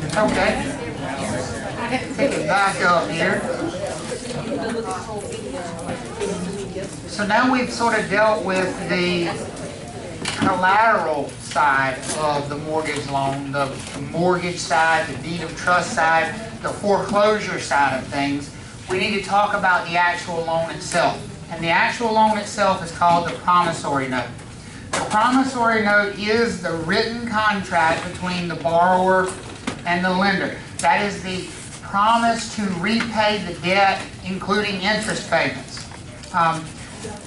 Okay. Take it back up here. So now we've sort of dealt with the collateral side of the mortgage loan, the mortgage side, the deed of trust side, the foreclosure side of things. We need to talk about the actual loan itself. And the actual loan itself is called the promissory note. The promissory note is the written contract between the borrower and the lender. That is the promise to repay the debt, including interest payments.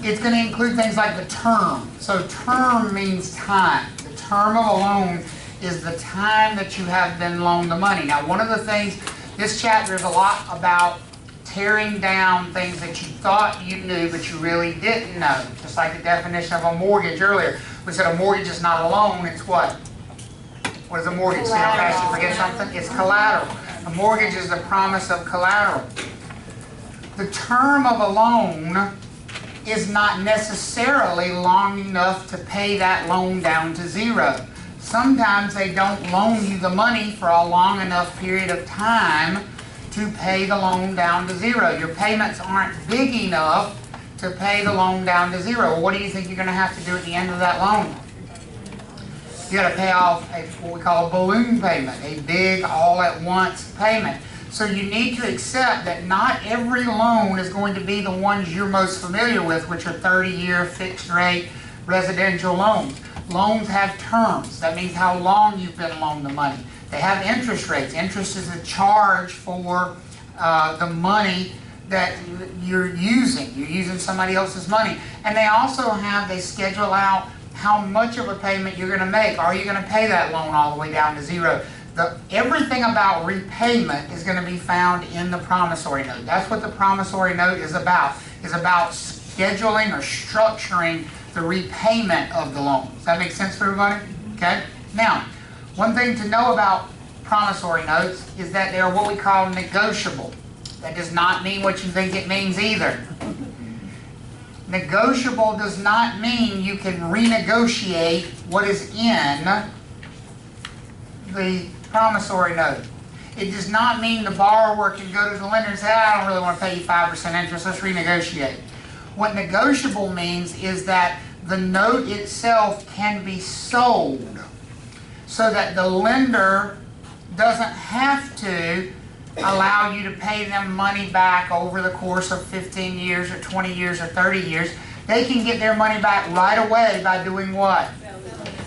It's going to include things like the term. So term means time. The term of a loan is the time that you have been loaned the money. Now, one of the things, this chapter is a lot about tearing down things that you thought you knew but you really didn't know. Just like the definition of a mortgage earlier. We said a mortgage is not a loan, it's what? What is a mortgage? Collateral. You forget something? It's collateral. A mortgage is the promise of collateral. The term of a loan is not necessarily long enough to pay that loan down to zero. Sometimes they don't loan you the money for a long enough period of time to pay the loan down to zero. Your payments aren't big enough to pay the loan down to zero. Well, what do you think you're going to have to do at the end of that loan? You got to pay off what we call a balloon payment, a big all-at-once payment. So you need to accept that not every loan is going to be the ones you're most familiar with, which are 30-year fixed-rate residential loans. Loans have terms. That means how long you've been loaned the money. They have interest rates. Interest is a charge for the money that you're using. You're using somebody else's money. And they also have, they schedule out how much of a payment you're going to make. Are you going to pay that loan all the way down to zero? Everything about repayment is going to be found in the promissory note. That's what the promissory note is about scheduling or structuring the repayment of the loan. Does that make sense for everybody? Okay? Now, one thing to know about promissory notes is that they are what we call negotiable. That does not mean what you think it means either. Negotiable does not mean you can renegotiate what is in the promissory note. It does not mean the borrower can go to the lender and say, I don't really want to pay you 5% interest, let's renegotiate. What negotiable means is that the note itself can be sold so that the lender doesn't have to allow you to pay them money back over the course of 15 years or 20 years or 30 years. They can get their money back right away by doing what?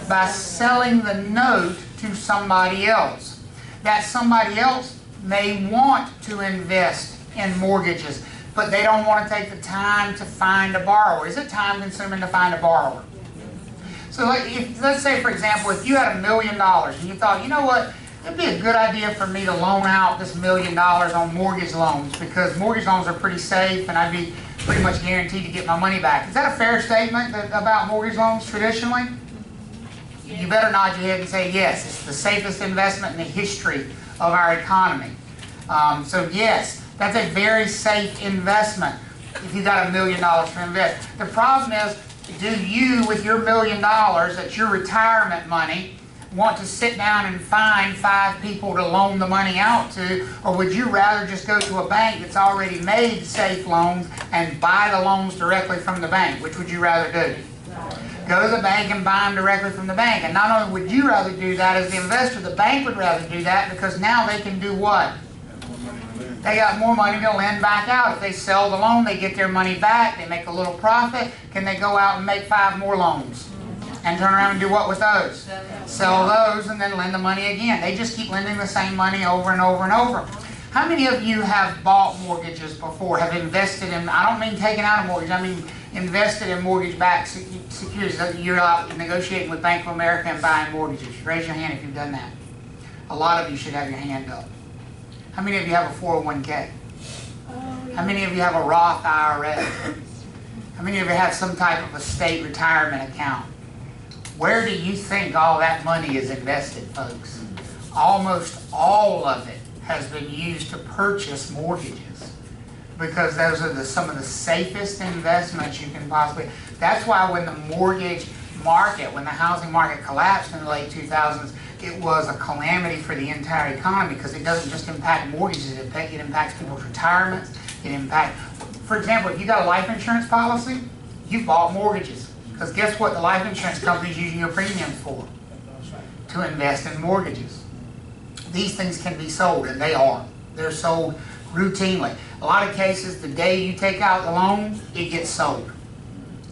By selling the note to somebody else. That somebody else may want to invest in mortgages, but they don't want to take the time to find a borrower. Is it time consuming to find a borrower? So let's say, for example, if you had $1 million and you thought, you know what, it'd be a good idea for me to loan out this $1 million on mortgage loans because mortgage loans are pretty safe and I'd be pretty much guaranteed to get my money back. Is that a fair statement about mortgage loans traditionally? You better nod your head and say yes. It's the safest investment in the history of our economy. So yes, that's a very safe investment if you got $1 million to invest. The problem is, do you, with your $1 million, that's your retirement money, want to sit down and find 5 people to loan the money out to, or would you rather just go to a bank that's already made safe loans and buy the loans directly from the bank? Which would you rather do? Go to the bank and buy them directly from the bank. And not only would you rather do that as the investor, the bank would rather do that because now they can do what? They got more money to lend back out. If they sell the loan, they get their money back, they make a little profit. Can they go out and make 5 more loans? And turn around and do what with those? Sell those and then lend the money again. They just keep lending the same money over and over and over. How many of you have bought mortgages before, have invested in, I don't mean taking out a mortgage, I mean invested in mortgage-backed securities? You're out negotiating with Bank of America and buying mortgages. Raise your hand if you've done that. A lot of you should have your hand up. How many of you have a 401k? How many of you have a Roth IRA? How many of you have some type of a state retirement account? Where do you think all that money is invested, folks? Almost all of it has been used to purchase mortgages because those are some of the safest investments you can possibly. That's why when the mortgage market, when the housing market collapsed in the late 2000s, it was a calamity for the entire economy, because it doesn't just impact mortgages, it impacts people's retirements, it impacts, for example, if you got a life insurance policy, you bought mortgages. Because guess what the life insurance company is using your premiums for? To invest in mortgages. These things can be sold, and they are. They're sold routinely. A lot of cases, the day you take out the loan, it gets sold.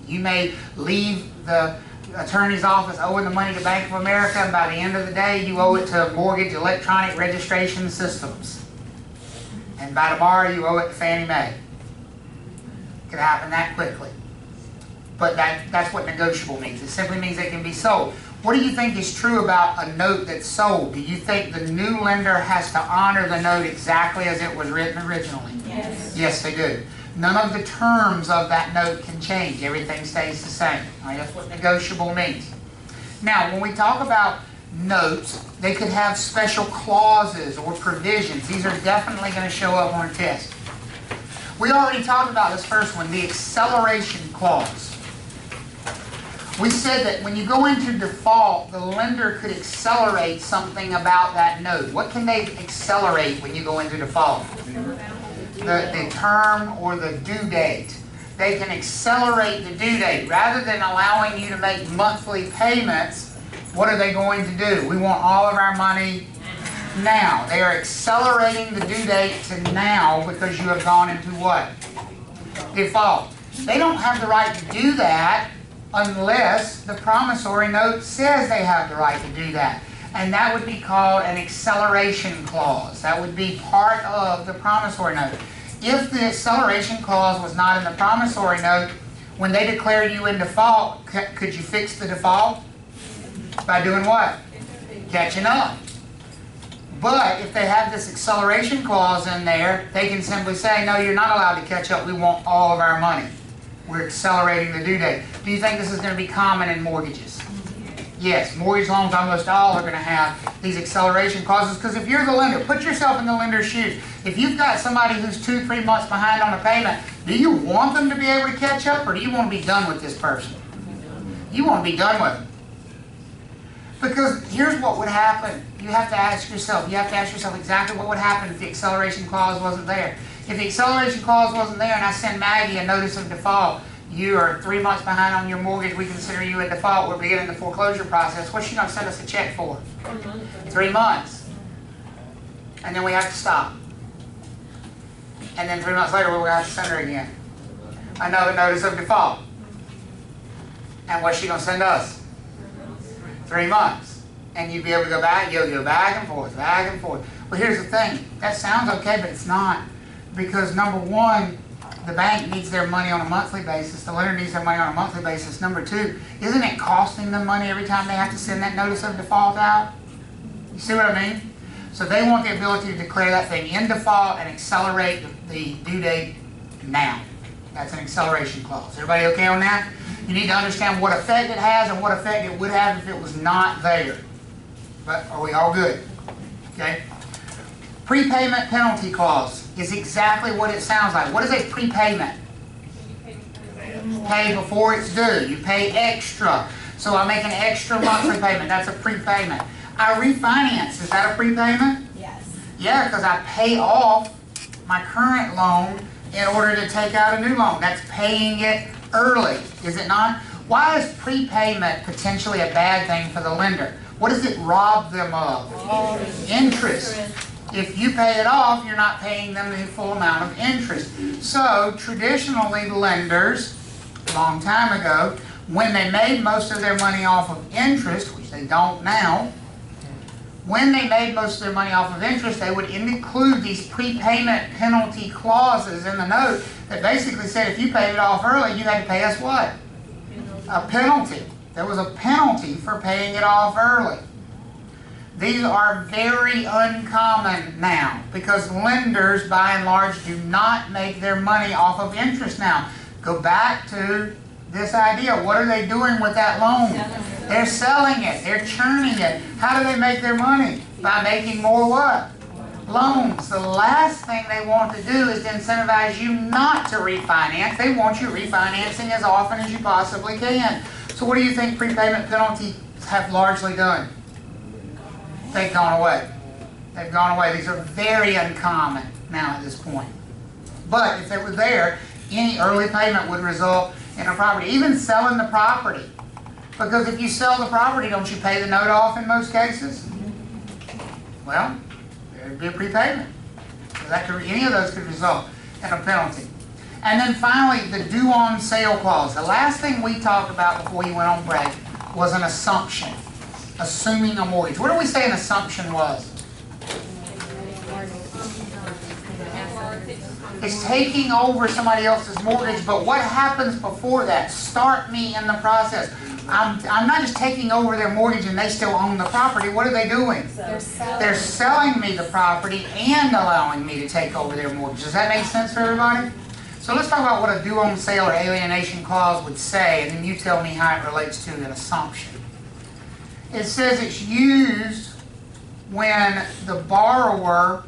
You may leave the attorney's office owing the money to Bank of America, and by the end of the day, you owe it to Mortgage Electronic Registration Systems. And by tomorrow, you owe it to Fannie Mae. It can happen that quickly. But that's what negotiable means. It simply means they can be sold. What do you think is true about a note that's sold? Do you think the new lender has to honor the note exactly as it was written originally? Yes. Yes, they do. None of the terms of that note can change. Everything stays the same. All right, that's what negotiable means. Now, when we talk about notes, they could have special clauses or provisions. These are definitely going to show up on a test. We already talked about this first one, the acceleration clause. We said that when you go into default, the lender could accelerate something about that note. What can they accelerate when you go into default? The term or the due date. They can accelerate the due date. Rather than allowing you to make monthly payments, what are they going to do? We want all of our money now. They are accelerating the due date to now because you have gone into what? Default. They don't have the right to do that unless the promissory note says they have the right to do that. And that would be called an acceleration clause. That would be part of the promissory note. If the acceleration clause was not in the promissory note, when they declared you in default, could you fix the default? By doing what? Catching up. But if they have this acceleration clause in there, they can simply say, no, you're not allowed to catch up. We want all of our money. We're accelerating the due date. Do you think this is going to be common in mortgages? Yes, mortgage loans almost all are going to have these acceleration clauses, because if you're the lender, put yourself in the lender's shoes. If you've got somebody who's 2-3 months behind on a payment, do you want them to be able to catch up, or do you want to be done with this person? You want to be done with them. Because here's what would happen. You have to ask yourself exactly what would happen if the acceleration clause wasn't there. If the acceleration clause wasn't there and I send Maggie a notice of default, you are 3 months behind on your mortgage, we consider you in default, we're beginning the foreclosure process, what's she going to send us a check for? 3 months. And then we have to stop. And then 3 months later we're going to have to send her again another notice of default. And what's she going to send us? 3 months. And you'd be able to go back, you'll go back and forth, back and forth. Well, here's the thing. That sounds okay, but it's not. Because number one, the bank needs their money on a monthly basis. The lender needs their money on a monthly basis. Number two, isn't it costing them money every time they have to send that notice of default out? You see what I mean? So they want the ability to declare that thing in default and accelerate the due date now. That's an acceleration clause. Everybody okay on that? You need to understand what effect it has and what effect it would have if it was not there. But are we all good? Okay. Prepayment penalty clause is exactly what it sounds like. What is a prepayment? Pay before it's due. You pay extra. So I make an extra monthly payment. That's a prepayment. I refinance. Is that a prepayment? Yes. Yeah, because I pay off my current loan in order to take out a new loan. That's paying it early, is it not? Why is prepayment potentially a bad thing for the lender? What does it rob them of? Interest. If you pay it off, you're not paying them the full amount of interest. So traditionally, lenders, a long time ago, when they made most of their money off of interest, which they don't now, when they made most of their money off of interest, they would include these prepayment penalty clauses in the note that basically said if you paid it off early, you had to pay us what? A penalty. There was a penalty for paying it off early. These are very uncommon now because lenders, by and large, do not make their money off of interest now. Go back to this idea. What are they doing with that loan? They're selling it. They're churning it. How do they make their money? By making more what? Loans. The last thing they want to do is to incentivize you not to refinance. They want you refinancing as often as you possibly can. So what do you think prepayment penalties have largely done? They've gone away. They've gone away. These are very uncommon now at this point. But if they were there, any early payment would result in a property, even selling the property. Because if you sell the property, don't you pay the note off in most cases? Well, there'd be a prepayment. So that could, any of those could result in a penalty. And then finally, the due on sale clause. The last thing we talked about before you went on break was an assumption, assuming a mortgage. What did we say an assumption was? It's taking over somebody else's mortgage, but what happens before that? Start me in the process. I'm not just taking over their mortgage and they still own the property. What are they doing? They're selling me the property and allowing me to take over their mortgage. Does that make sense for everybody? So let's talk about what a due on sale or alienation clause would say, and then you tell me how it relates to an assumption. It says it's used when the borrower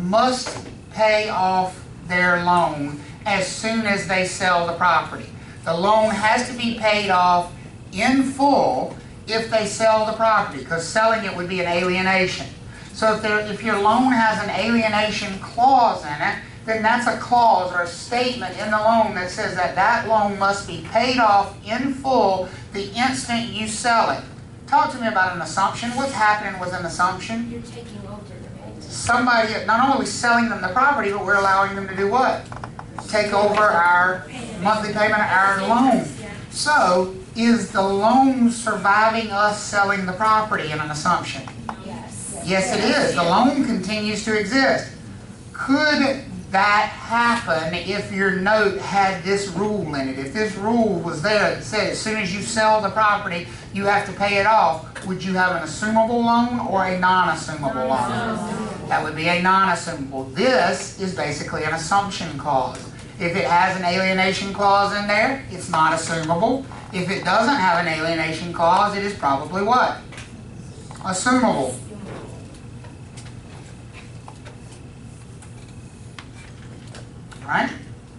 must pay off their loan as soon as they sell the property. The loan has to be paid off in full if they sell the property, because selling it would be an alienation. So if your loan has an alienation clause in it, then that's a clause or a statement in the loan that says that that loan must be paid off in full the instant you sell it. Talk to me about an assumption. What's happening with an assumption? You're taking over the payment. Somebody, not only are we selling them the property, but we're allowing them to do what? Take over our monthly payment, our loan. So, is the loan surviving us selling the property in an assumption? Yes. Yes, it is. The loan continues to exist. Could that happen if your note had this rule in it? If this rule was there that said as soon as you sell the property, you have to pay it off, would you have an assumable loan or a non-assumable loan? That would be a non-assumable. This is basically an assumption clause. If it has an alienation clause in there, it's not assumable. If it doesn't have an alienation clause, it is probably what? Assumable. Right?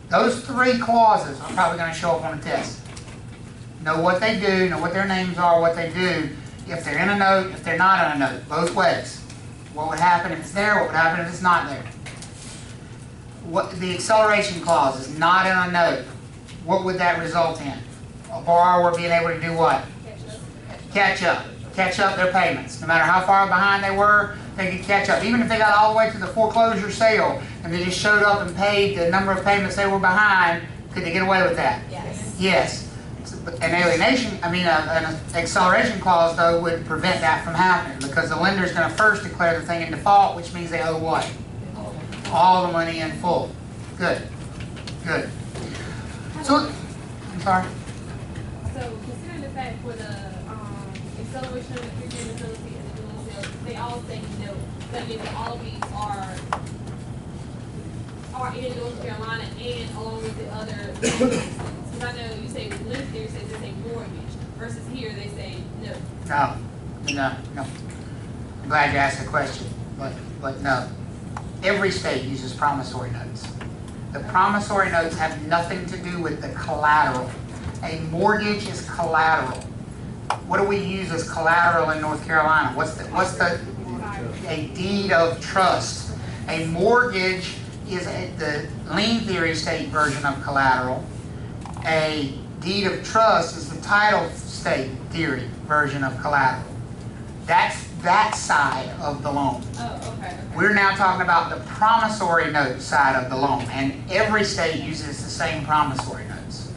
Those three clauses are probably going to show up on a test. Know what they do, know what their names are, what they do, if they're in a note, if they're not in a note, both ways. What would happen if it's there, what would happen if it's not there? What, the acceleration clause is not in a note. What would that result in? A borrower being able to do what? Catch up. Catch up their payments. No matter how far behind they were, they could catch up. Even if they got all the way to the foreclosure sale and they just showed up and paid the number of payments they were behind, could they get away with that? Yes. Yes. An alienation, an acceleration clause, though, would prevent that from happening because the lender is going to first declare the thing in default, which means they owe what? All the money in full. Good. Good. So, I'm sorry. So, considering the fact for the acceleration, the prepayment penalty, and the due on sale, they all say no. That means that all of these are in North Carolina and along with the other because I know you say list there says they say mortgage versus here they say no. No. I'm glad you asked the question, but no. Every state uses promissory notes. The promissory notes have nothing to do with the collateral. A mortgage is collateral. What do we use as collateral in North Carolina? What's a deed of trust? A mortgage is the lien theory state version of collateral. A deed of trust is the title state theory version of collateral. That's that side of the loan. Oh, okay. We're now talking about the promissory note side of the loan, and every state uses the same promissory notes.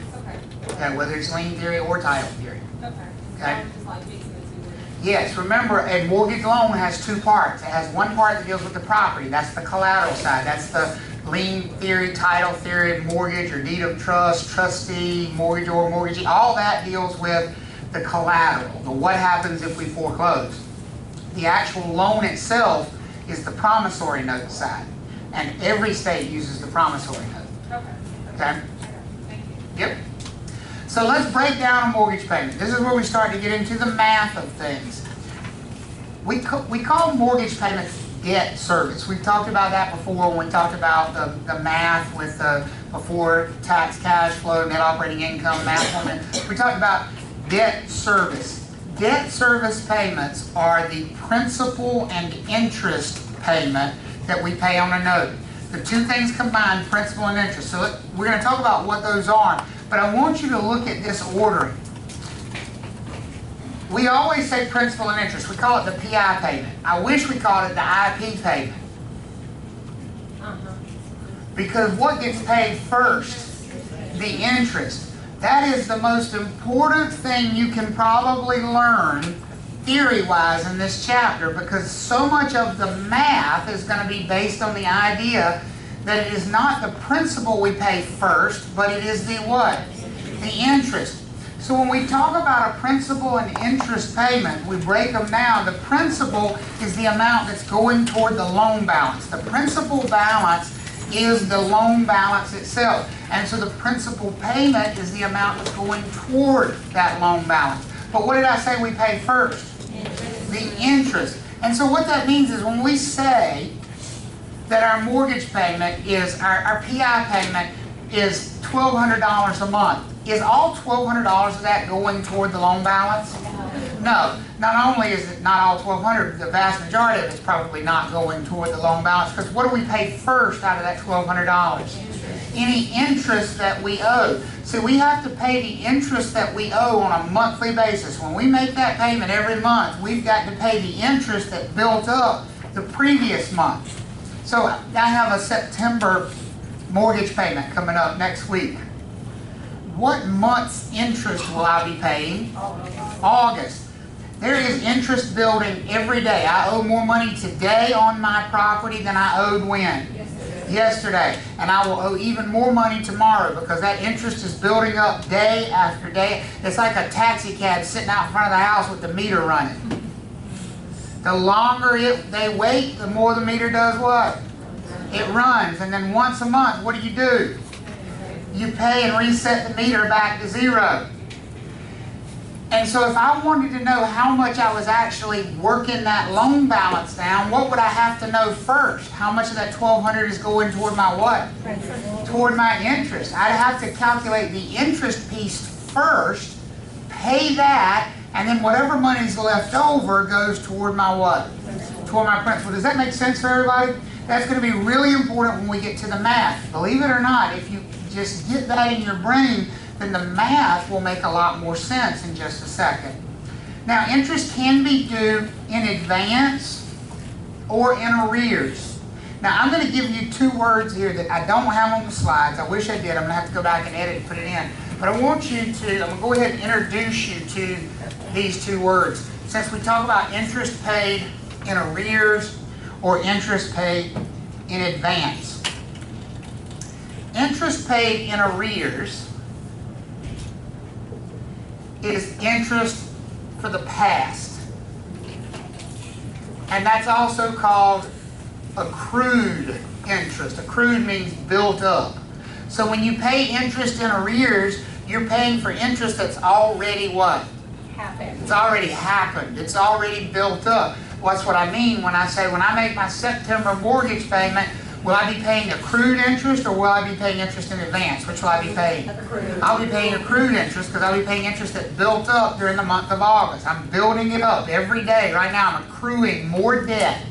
Okay, whether it's lien theory or title theory. Okay. Just like mixing the two. Yes, remember a mortgage loan has two parts. It has one part that deals with the property. That's the collateral side. That's the lien theory, title theory, mortgage or deed of trust, trustee, mortgage or mortgagee. All that deals with the collateral. The what happens if we foreclose. The actual loan itself is the promissory note side. And every state uses the promissory note. Okay? Thank you. Yep. So let's break down a mortgage payment. This is where we start to get into the math of things. We call mortgage payments debt service. We've talked about that before when we talked about the math with the before tax cash flow, net operating income math. We talked about debt service. Debt service payments are the principal and interest payment that we pay on a note. The two things combined, principal and interest. So we're going to talk about what those are, but I want you to look at this ordering. We always say principal and interest. We call it the PI payment. I wish we called it the IP payment. Because what gets paid first? The interest. That is the most important thing you can probably learn theory-wise in this chapter, because so much of the math is going to be based on the idea that it is not the principal we pay first, but it is the what? The interest. So when we talk about a principal and interest payment, we break them down. The principal is the amount that's going toward the loan balance. The principal balance is the loan balance itself. And so the principal payment is the amount that's going toward that loan balance. But what did I say we pay first? The interest. And so what that means is when we say that our mortgage payment is, our PI payment is $1,200 a month, is all $1,200 of that going toward the loan balance? No. Not only is it not all $1,200, the vast majority of it is probably not going toward the loan balance, because what do we pay first out of that $1,200? Any interest that we owe. So we have to pay the interest that we owe on a monthly basis. When we make that payment every month, we've got to pay the interest that built up the previous month. So I have a September mortgage payment coming up next week. What month's interest will I be paying? August. There is interest building every day. I owe more money today on my property than I owed when? Yesterday. And I will owe even more money tomorrow, because that interest is building up day after day. It's like a taxi cab sitting out in front of the house with the meter running. The longer they wait, the more the meter does what? It runs. And then once a month, what do? You pay and reset the meter back to zero. And so if I wanted to know how much I was actually working that loan balance down, what would I have to know first? How much of that $1,200 is going toward my what? Toward my interest. I'd have to calculate the interest piece first, pay that, and then whatever money's left over goes toward my what? Toward my principal. Does that make sense for everybody? That's going to be really important when we get to the math. Believe it or not, if you just get that in your brain, then the math will make a lot more sense in just a second. Now, interest can be due in advance or in arrears. Now, I'm going to give you two words here that I don't have on the slides. I wish I did. I'm going to have to go back and edit and put it in. But I want you to, I'm going to go ahead and introduce you to these two words. Since we talk about interest paid in arrears or interest paid in advance. Interest paid in arrears is interest for the past. And that's also called accrued interest. Accrued means built up. So when you pay interest in arrears, you're paying for interest that's already what? Happened. It's already happened. It's already built up. That's what I mean when I say when I make my September mortgage payment, will I be paying accrued interest or will I be paying interest in advance? Which will I be paying? Accrued. I'll be paying accrued interest because I'll be paying interest that built up during the month of August. I'm building it up every day. Right now I'm accruing more debt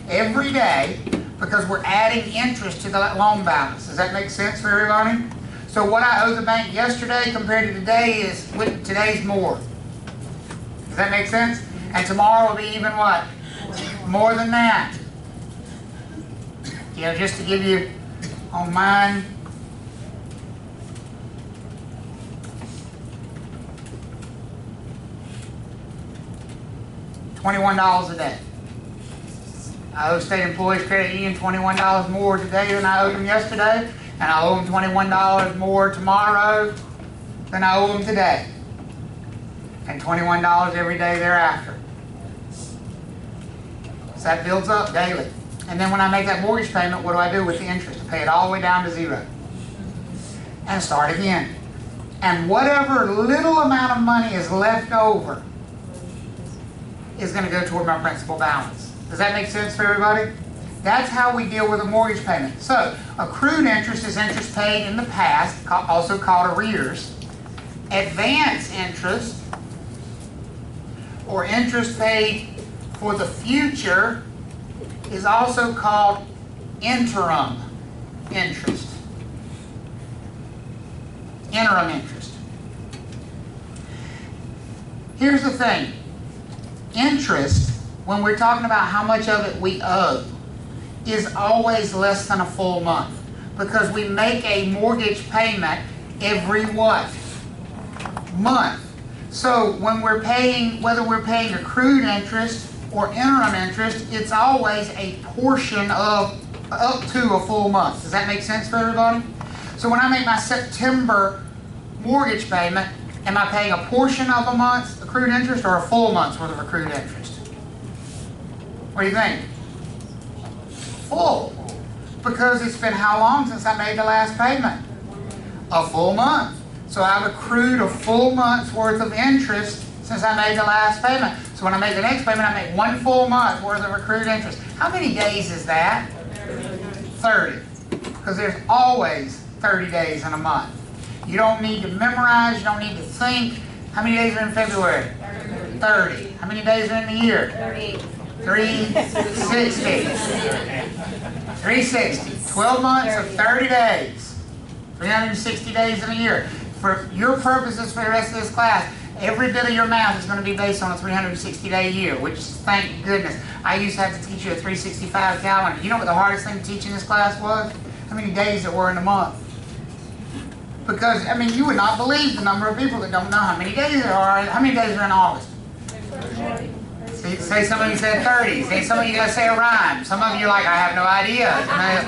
every day because we're adding interest to the loan balance. Does that make sense for everybody? So what I owe the bank yesterday compared to today is, today's more. Does that make sense? And tomorrow will be even what? More than that. You know, just to give you on mine, $21 a day. I owe State Employees Credit Union $21 more today than I owed them yesterday, and I owe them $21 more tomorrow than I owe them today, and $21 every day thereafter. So that builds up daily. And then when I make that mortgage payment, what do I do with the interest? I pay it all the way down to zero. And start again. And whatever little amount of money is left over is going to go toward my principal balance. Does that make sense for everybody? That's how we deal with a mortgage payment. So, accrued interest is interest paid in the past, also called arrears. Advance interest or interest paid for the future is also called interim interest. Interim interest. Here's the thing. Interest, when we're talking about how much of it we owe, is always less than a full month, because we make a mortgage payment every what? Month. So when we're paying, whether we're paying accrued interest or interim interest, it's always a portion of up to a full month. Does that make sense for everybody? So when I make my September mortgage payment, am I paying a portion of a month's accrued interest or a full month's worth of accrued interest? What do you think? Full. Because it's been how long since I made the last payment? A full month. So I've accrued a full month's worth of interest since I made the last payment. So when I make the next payment, I make 1 full month worth of accrued interest. How many days is that? 30. Because there's always 30 days in a month. You don't need to memorize, you don't need to think. How many days are in February? 30. How many days are in the year? 360. 360. 12 months of 30 days. 360 days in a year. For your purposes for the rest of this class, every bit of your math is going to be based on a 360-day year, which, thank goodness. I used to have to teach you a 365 calendar. You know what the hardest thing to teach in this class was? How many days there were in a month. Because, I mean, you would not believe the number of people that don't know how many days there are. How many days are in August? Say some of you said 30. Say some of you gotta say a rhyme. Some of you are like, I have no idea. And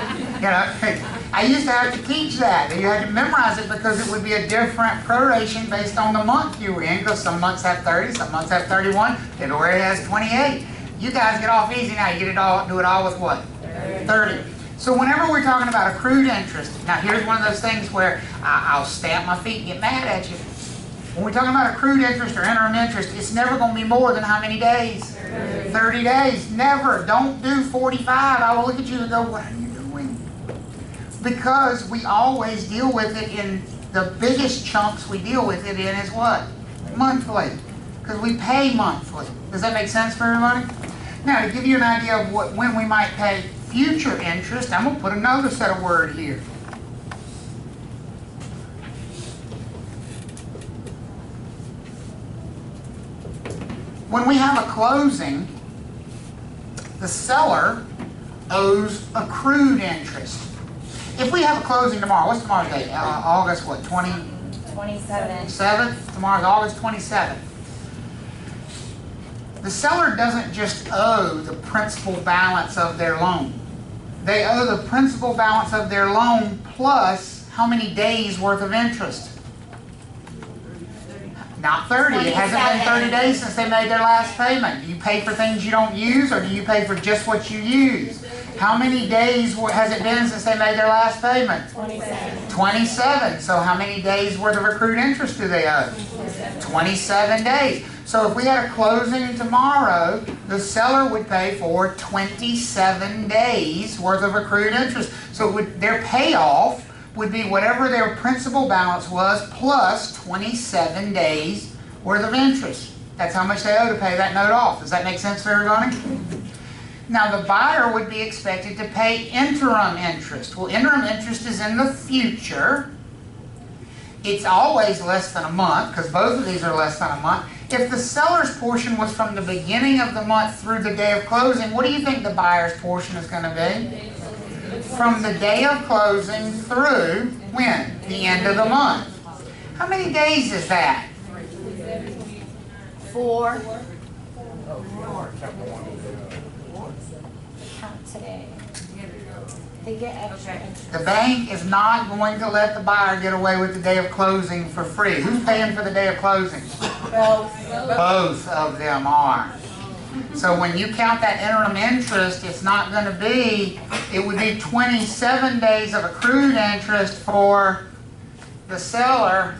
I used to have to teach that. You had to memorize it because it would be a different proration based on the month you were in, because some months have 30, some months have 31, February has 28. You guys get off easy now. You get it all, do it all with what? 30. So whenever we're talking about accrued interest, now here's one of those things where I'll stamp my feet and get mad at you. When we're talking about accrued interest or interim interest, it's never going to be more than how many days? 30 days. Never. Don't do 45. I will look at you and go, what are you doing? Because we always deal with it in the biggest chunks we deal with it in is what? Monthly. Because we pay monthly. Does that make sense for everybody? Now, to give you an idea of when we might pay future interest, I'm going to put another set of words here. When we have a closing, the seller owes accrued interest. If we have a closing tomorrow, what's tomorrow's date? August what? 27th? Tomorrow's August 27th. The seller doesn't just owe the principal balance of their loan. They owe the principal balance of their loan plus how many days worth of interest? Not 30. It hasn't been 30 days since they made their last payment. Do you pay for things you don't use, or do you pay for just what you use? How many days has it been since they made their last payment? 27. 27. So how many days worth of accrued interest do they owe? 27 days. So if we had a closing tomorrow, the seller would pay for 27 days worth of accrued interest. So their payoff would be whatever their principal balance was plus 27 days worth of interest. That's how much they owe to pay that note off. Does that make sense for everybody? Now the buyer would be expected to pay interim interest. Well, interim interest is in the future. It's always less than a month, because both of these are less than a month. If the seller's portion was from the beginning of the month through the day of closing, what do you think the buyer's portion is going to be? From the day of closing through, when? The end of the month. How many days is that? 4. Count today. They get extra interest. The bank is not going to let the buyer get away with the day of closing for free. Who's paying for the day of closing? Both of them are. So when you count that interim interest, it's not going to be, it would be 27 days of accrued interest for the seller,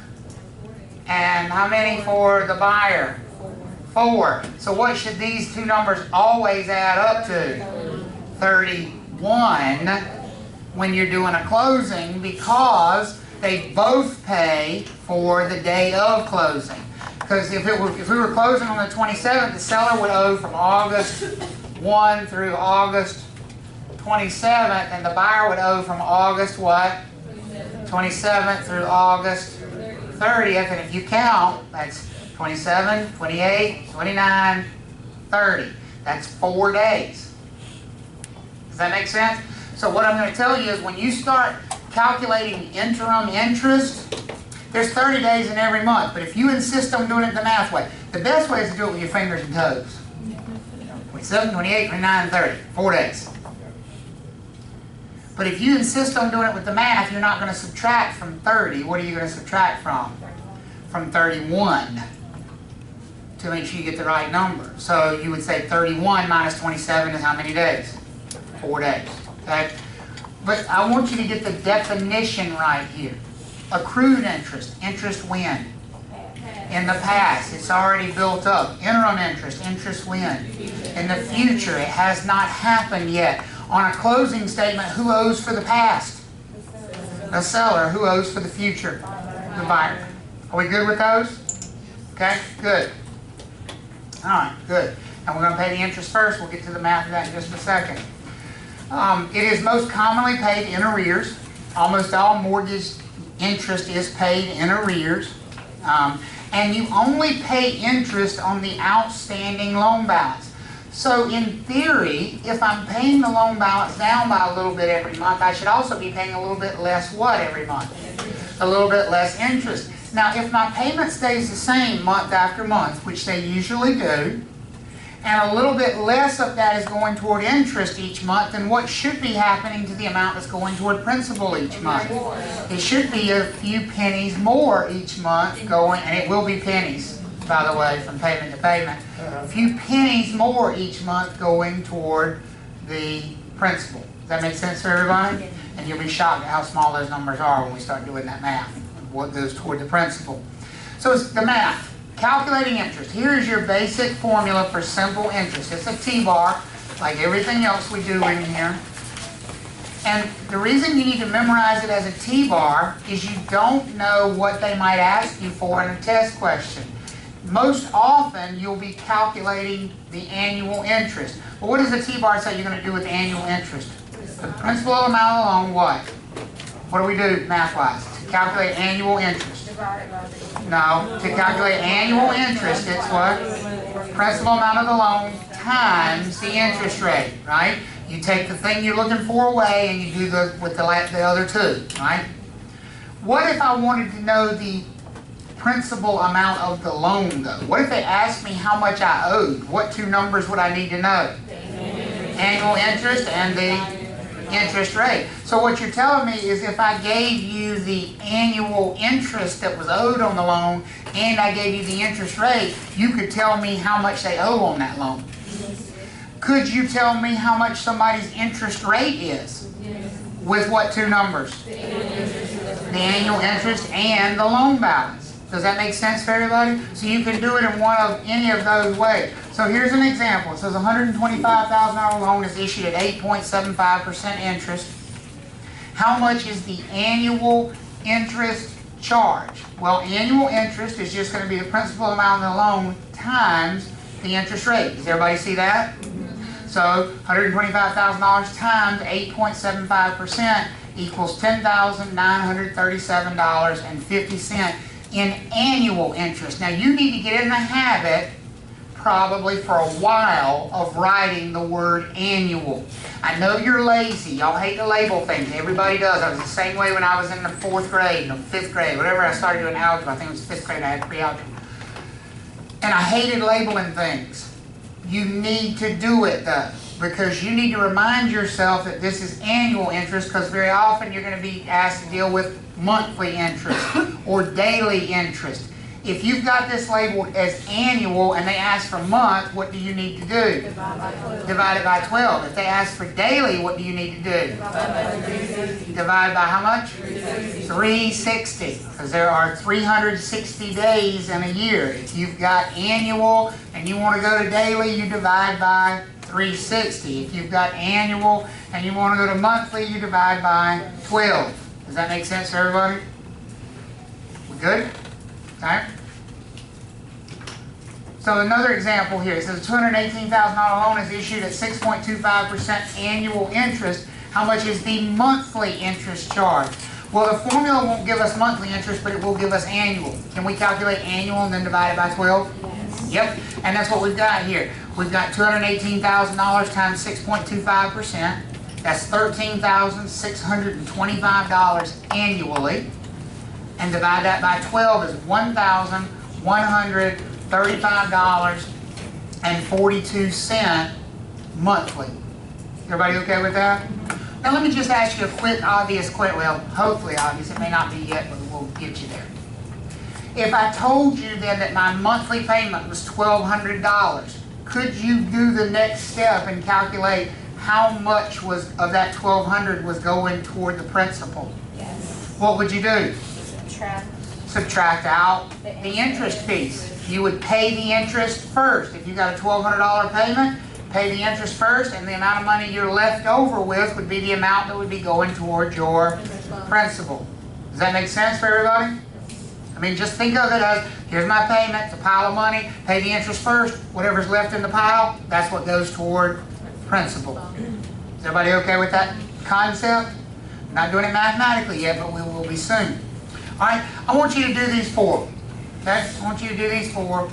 and how many for the buyer? 4. So what should these two numbers always add up to? 31 when you're doing a closing, because they both pay for the day of closing. Because if we were closing on the 27th, the seller would owe from August 1 through August 27th, and the buyer would owe from August what? 27th through August 30th, and if you count, that's 27, 28, 29, 30. That's 4 days. Does that make sense? So what I'm going to tell you is when you start calculating interim interest, there's 30 days in every month, but if you insist on doing it the math way, the best way is to do it with your fingers and toes. 27, 28, 29, 30. 4 days. But if you insist on doing it with the math, you're not going to subtract from 30. What are you going to subtract from? From 31 to make sure you get the right number. So you would say 31 minus 27 is how many days? 4 days. Okay? But I want you to get the definition right here. Accrued interest. Interest when? In the past. It's already built up. Interim interest. Interest when? In the future. It has not happened yet. On a closing statement, who owes for the past? The seller. Who owes for the future? The buyer. Are we good with those? Okay, good. Alright, good. And we're going to pay the interest first. We'll get to the math of that in just a second. It is most commonly paid in arrears. Almost all mortgage interest is paid in arrears. And you only pay interest on the outstanding loan balance. So in theory, if I'm paying the loan balance down by a little bit every month, I should also be paying a little bit less what every month? A little bit less interest. Now if my payment stays the same month after month, which they usually do, and a little bit less of that is going toward interest each month, then what should be happening to the amount that's going toward principal each month? It should be a few pennies more each month going, and it will be pennies, by the way, from payment to payment. A few pennies more each month going toward the principal. Does that make sense for everybody? And you'll be shocked at how small those numbers are when we start doing that math, what goes toward the principal. So it's the math. Calculating interest. Here is your basic formula for simple interest. It's a T-bar, like everything else we do in here. And the reason you need to memorize it as a T-bar is you don't know what they might ask you for in a test question. Most often, you'll be calculating the annual interest. Well, what does the T-bar say you're going to do with the annual interest? The principal amount of the loan, what? What do we do math-wise? To calculate annual interest. No, to calculate annual interest, it's what? Principal amount of the loan times the interest rate, right? You take the thing you're looking for away and you do with the other two, right? What if I wanted to know the principal amount of the loan, though? What if they asked me how much I owed? What two numbers would I need to know? Annual interest and the interest rate. So what you're telling me is if I gave you the annual interest that was owed on the loan and I gave you the interest rate, you could tell me how much they owe on that loan. Could you tell me how much somebody's interest rate is? With what two numbers? The annual interest and the loan balance. Does that make sense for everybody? So you can do it in one of any of those ways. So here's an example. It says $125,000 loan is issued at 8.75% interest. How much is the annual interest charge? Well, annual interest is just going to be the principal amount of the loan times the interest rate. Does everybody see that? So $125,000 times 8.75% equals $10,937.50 in annual interest. Now you need to get in the habit, probably for a while, of writing the word annual. I know you're lazy. Y'all hate to label things. Everybody does. I was the same way when I was in the 4th grade, no, 5th grade, whatever I started doing algebra. I think it was 5th grade I had pre-algebra. And I hated labeling things. You need to do it though, because you need to remind yourself that this is annual interest, because very often you're going to be asked to deal with monthly interest or daily interest. If you've got this labeled as annual and they ask for month, what do you need to do? Divide it by 12. If they ask for daily, what do you need to do? Divide by how much? 360. Because there are 360 days in a year. If you've got annual and you want to go to daily, you divide by 360. If you've got annual and you want to go to monthly, you divide by 12. Does that make sense to everybody? We good? Okay. So another example here, it says $218,000 loan is issued at 6.25% annual interest. How much is the monthly interest charged? Well, the formula won't give us monthly interest, but it will give us annual. Can we calculate annual and then divide it by 12? Yes. Yep, and that's what we've got here. We've got $218,000 times 6.25%. That's $13,625 annually. And divide that by 12 is $1,135.42 monthly. Everybody okay with that? Now let me just ask you a quick, well, hopefully obvious, it may not be yet, but we'll get you there. If I told you then that my monthly payment was $1,200, could you do the next step and calculate how much of that $1,200 was going toward the principal? Yes. What would you do? Subtract out the interest piece. You would pay the interest first. If you got a $1,200 payment, pay the interest first, and the amount of money you're left over with would be the amount that would be going toward your principal. Does that make sense for everybody? I mean, just think of it as, here's my payment, it's a pile of money, pay the interest first, whatever's left in the pile, that's what goes toward principal. Is everybody okay with that concept? I'm not doing it mathematically yet, but we will be soon. All right, I want you to do these four. Okay, I want you to do these four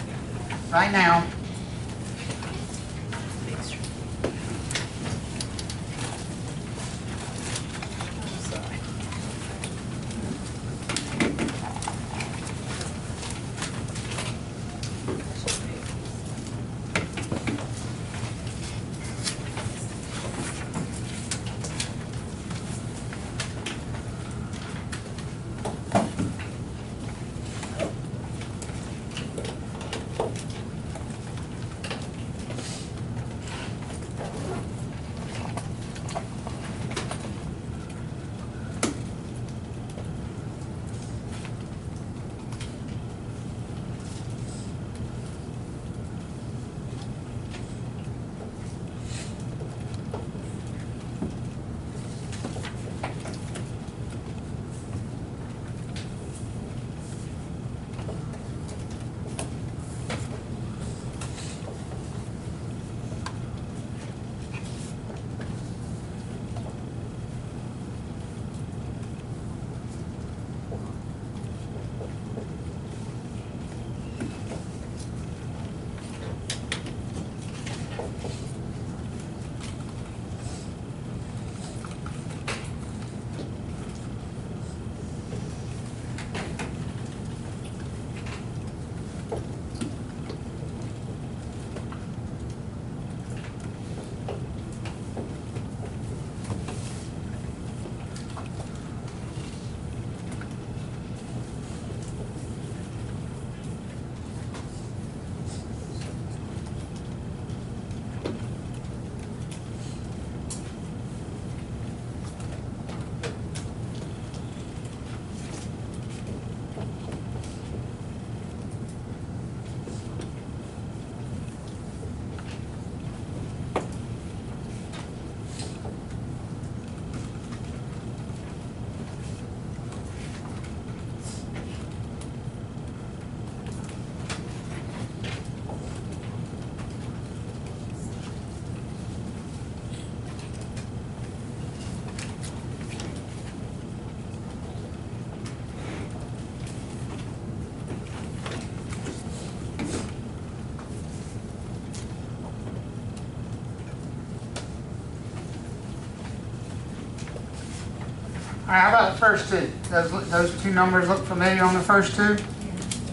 right now. All right, how about the first two? Those two numbers look familiar on the first two?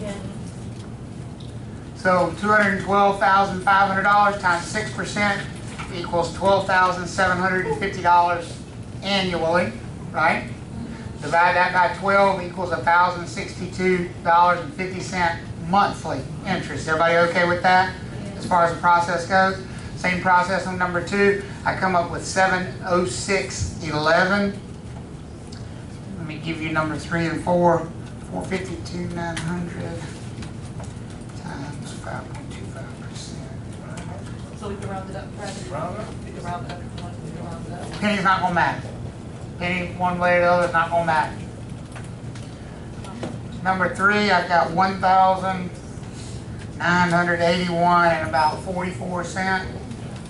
Yeah. So $212,500 times 6% equals $12,750 annually, right? Divide that by 12 equals $1,062.50 monthly interest. Everybody okay with that as far as the process goes? Same process on number two. I come up with 706.11. Let me give you number 3 and 4. 452,900 times 5.25%. So we can round it up, President? We can round it up if you want, we can round it up. Penny's not going to matter. Penny, one way or the other, is not going to matter. Number 3, I've got 1,000. 981 and about 44 cents.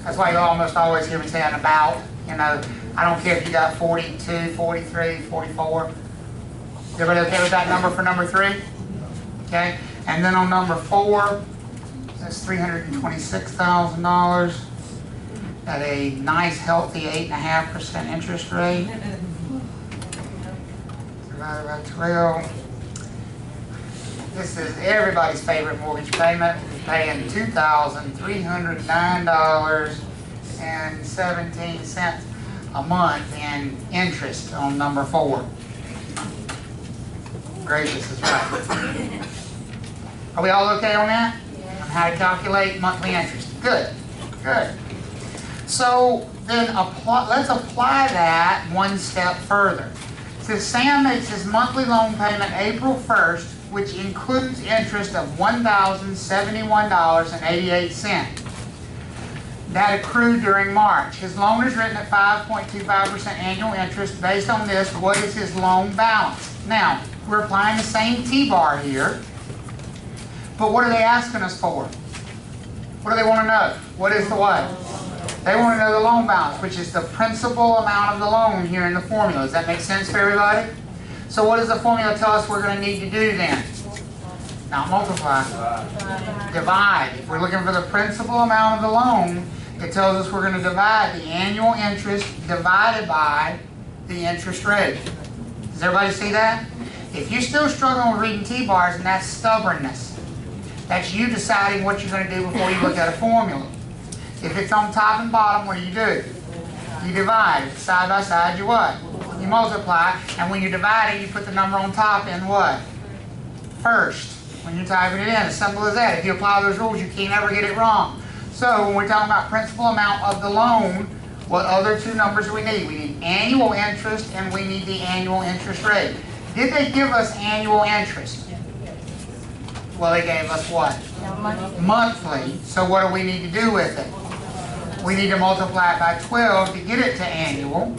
That's why you almost always hear me say an about. You know, I don't care if you got 42, 43, 44. Everybody okay with that number for number 3? Okay, and then on number 4, that's $326,000 at a nice, healthy 8.5% interest rate. Divided by 12. This is everybody's favorite mortgage payment. We're paying $2,309.17 a month in interest on number 4. Gracious is right. Are we all okay on that? On how to calculate monthly interest? Good, good. So then let's apply that one step further. So Sam makes his monthly loan payment April 1st, which includes interest of $1,071.88. That accrued during March. His loan is written at 5.25% annual interest. Based on this, what is his loan balance? Now, we're applying the same T-bar here, but what are they asking us for? What do they want to know? What is the what? They want to know the loan balance, which is the principal amount of the loan here in the formula. Does that make sense for everybody? So what does the formula tell us we're going to need to do then? Not multiply. Divide. If we're looking for the principal amount of the loan, it tells us we're going to divide the annual interest divided by the interest rate. Does everybody see that? If you're still struggling with reading T-bars, and that's stubbornness. That's you deciding what you're going to do before you look at a formula. If it's on top and bottom, what do? You divide. If it's side by side, you what? You multiply. And when you divide it, you put the number on top in what? First. When you're typing it in. As simple as that. If you apply those rules, you can't ever get it wrong. So when we're talking about principal amount of the loan, what other two numbers do we need? We need annual interest and we need the annual interest rate. Did they give us annual interest? Well, they gave us what? Monthly. So what do we need to do with it? We need to multiply it by 12 to get it to annual,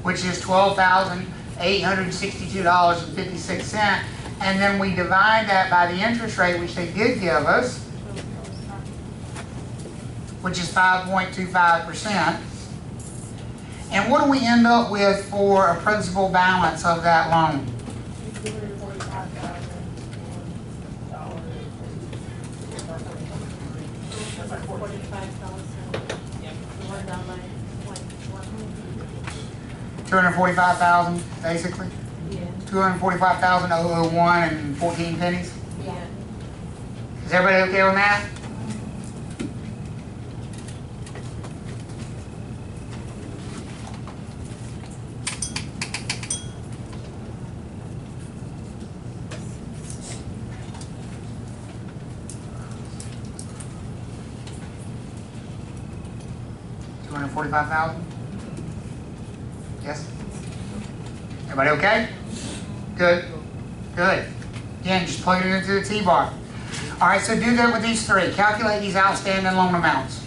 which is $12,862.56. And then we divide that by the interest rate, which they did give us, which is 5.25%. And what do we end up with for a principal balance of that loan? $245,000 basically? Yeah. $245,001 and 14 pennies? Yeah. Is everybody okay on that? $245,000? Yes? Everybody okay? Good. Good. Again, just plug it into the T-bar. All right, so do that with these three. Calculate these outstanding loan amounts.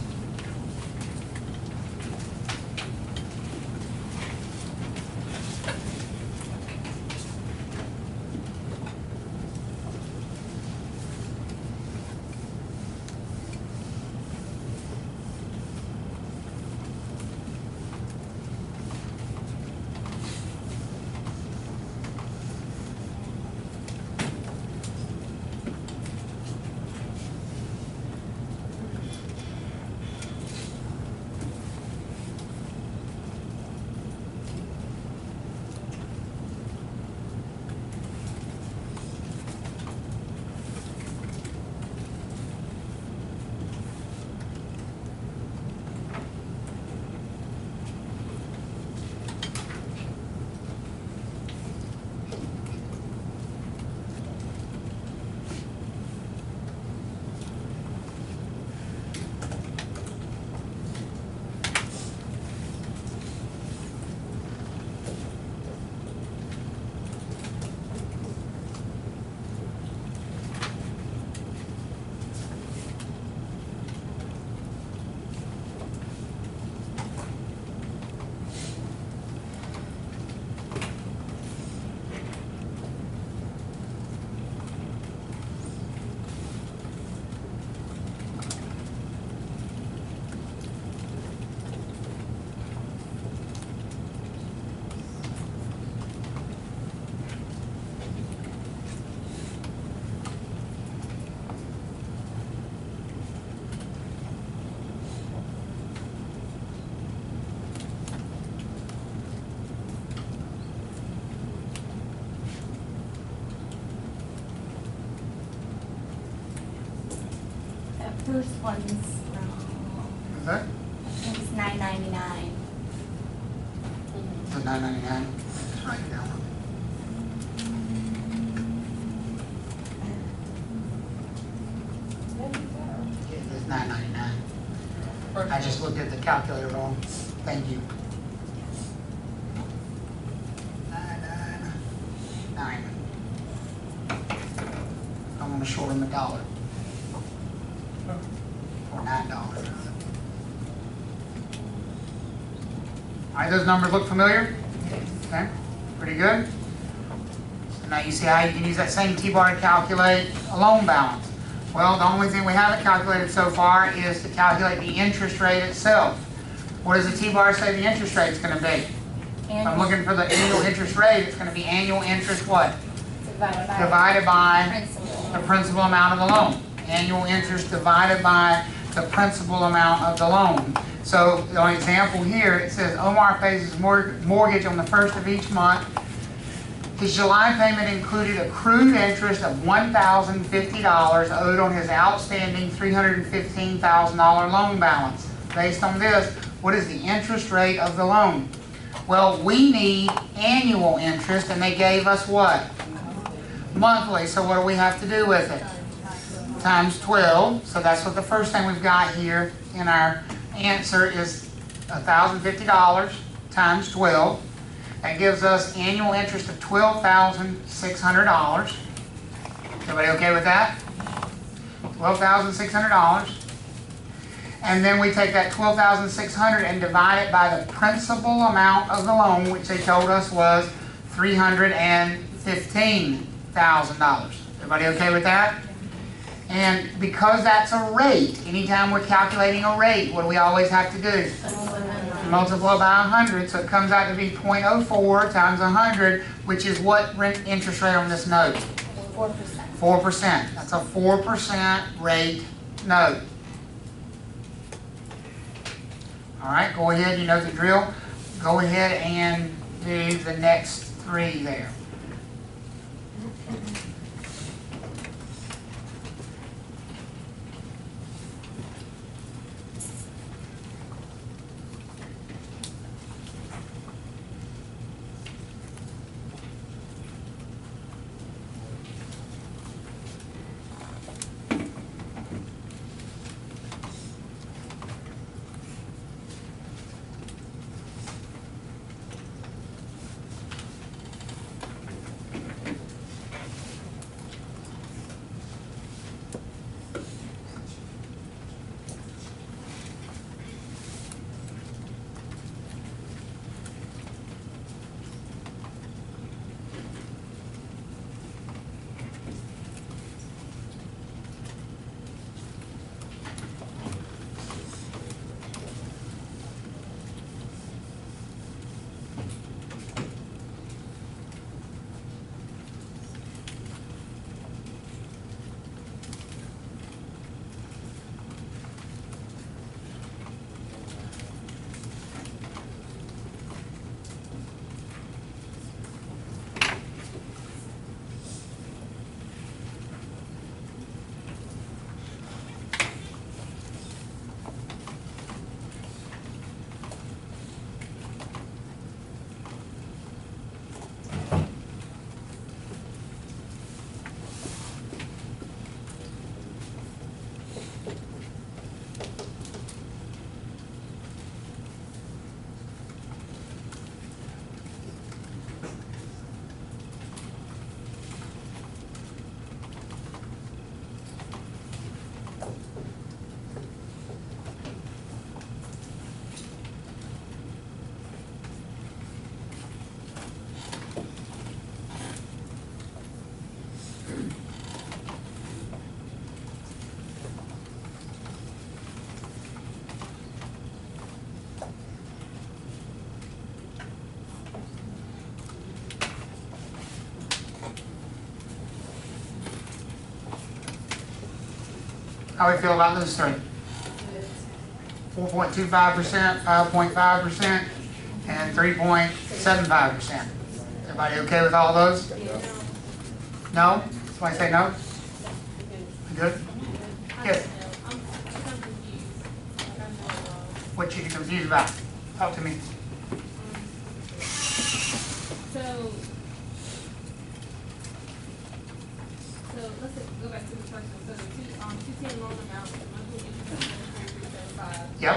first one's, Is that? I think it's $9.99. Is it $9.99? Just write it down. It's $9.99. I just looked at the calculator wrong. Thank you. 999. I'm gonna short him $1. Or $9. All right, those numbers look familiar? Okay, pretty good. So now you see how you can use that same T-bar to calculate a loan balance. Well, the only thing we haven't calculated so far is to calculate the interest rate itself. What does the T-bar say the interest rate is going to be? If I'm looking for the annual interest rate, it's going to be annual interest what? Divided by the principal amount of the loan. Annual interest divided by the principal amount of the loan. So, on example here, it says Omar pays his mortgage on the 1st of each month. His July payment included accrued interest of $1,050 owed on his outstanding $315,000 loan balance. Based on this, what is the interest rate of the loan? Well, we need annual interest, and they gave us what? Monthly. So what do we have to do with it? Times 12. So that's what the first thing we've got here in our answer is $1,050 times 12. That gives us annual interest of $12,600. Everybody okay with that? $12,600. And then we take that $12,600 and divide it by the principal amount of the loan, which they told us was $315,000. Everybody okay with that? And because that's a rate, anytime we're calculating a rate, what do we always have to do? Multiply by 100, so it comes out to be 0.04 times 100, which is what interest rate on this note? 4%. 4%. That's a 4% rate note. All right, go ahead, you know the drill. Go ahead and do the next three there. How do we feel about those three? 4.25%, 5.5%, and 3.75%. Everybody okay with all those? No? Somebody say no? Good? Yes. What you confused about? Talk to me. So let's go back to the first one. So the 210 loan amount, the monthly interest of $743.75. Yep.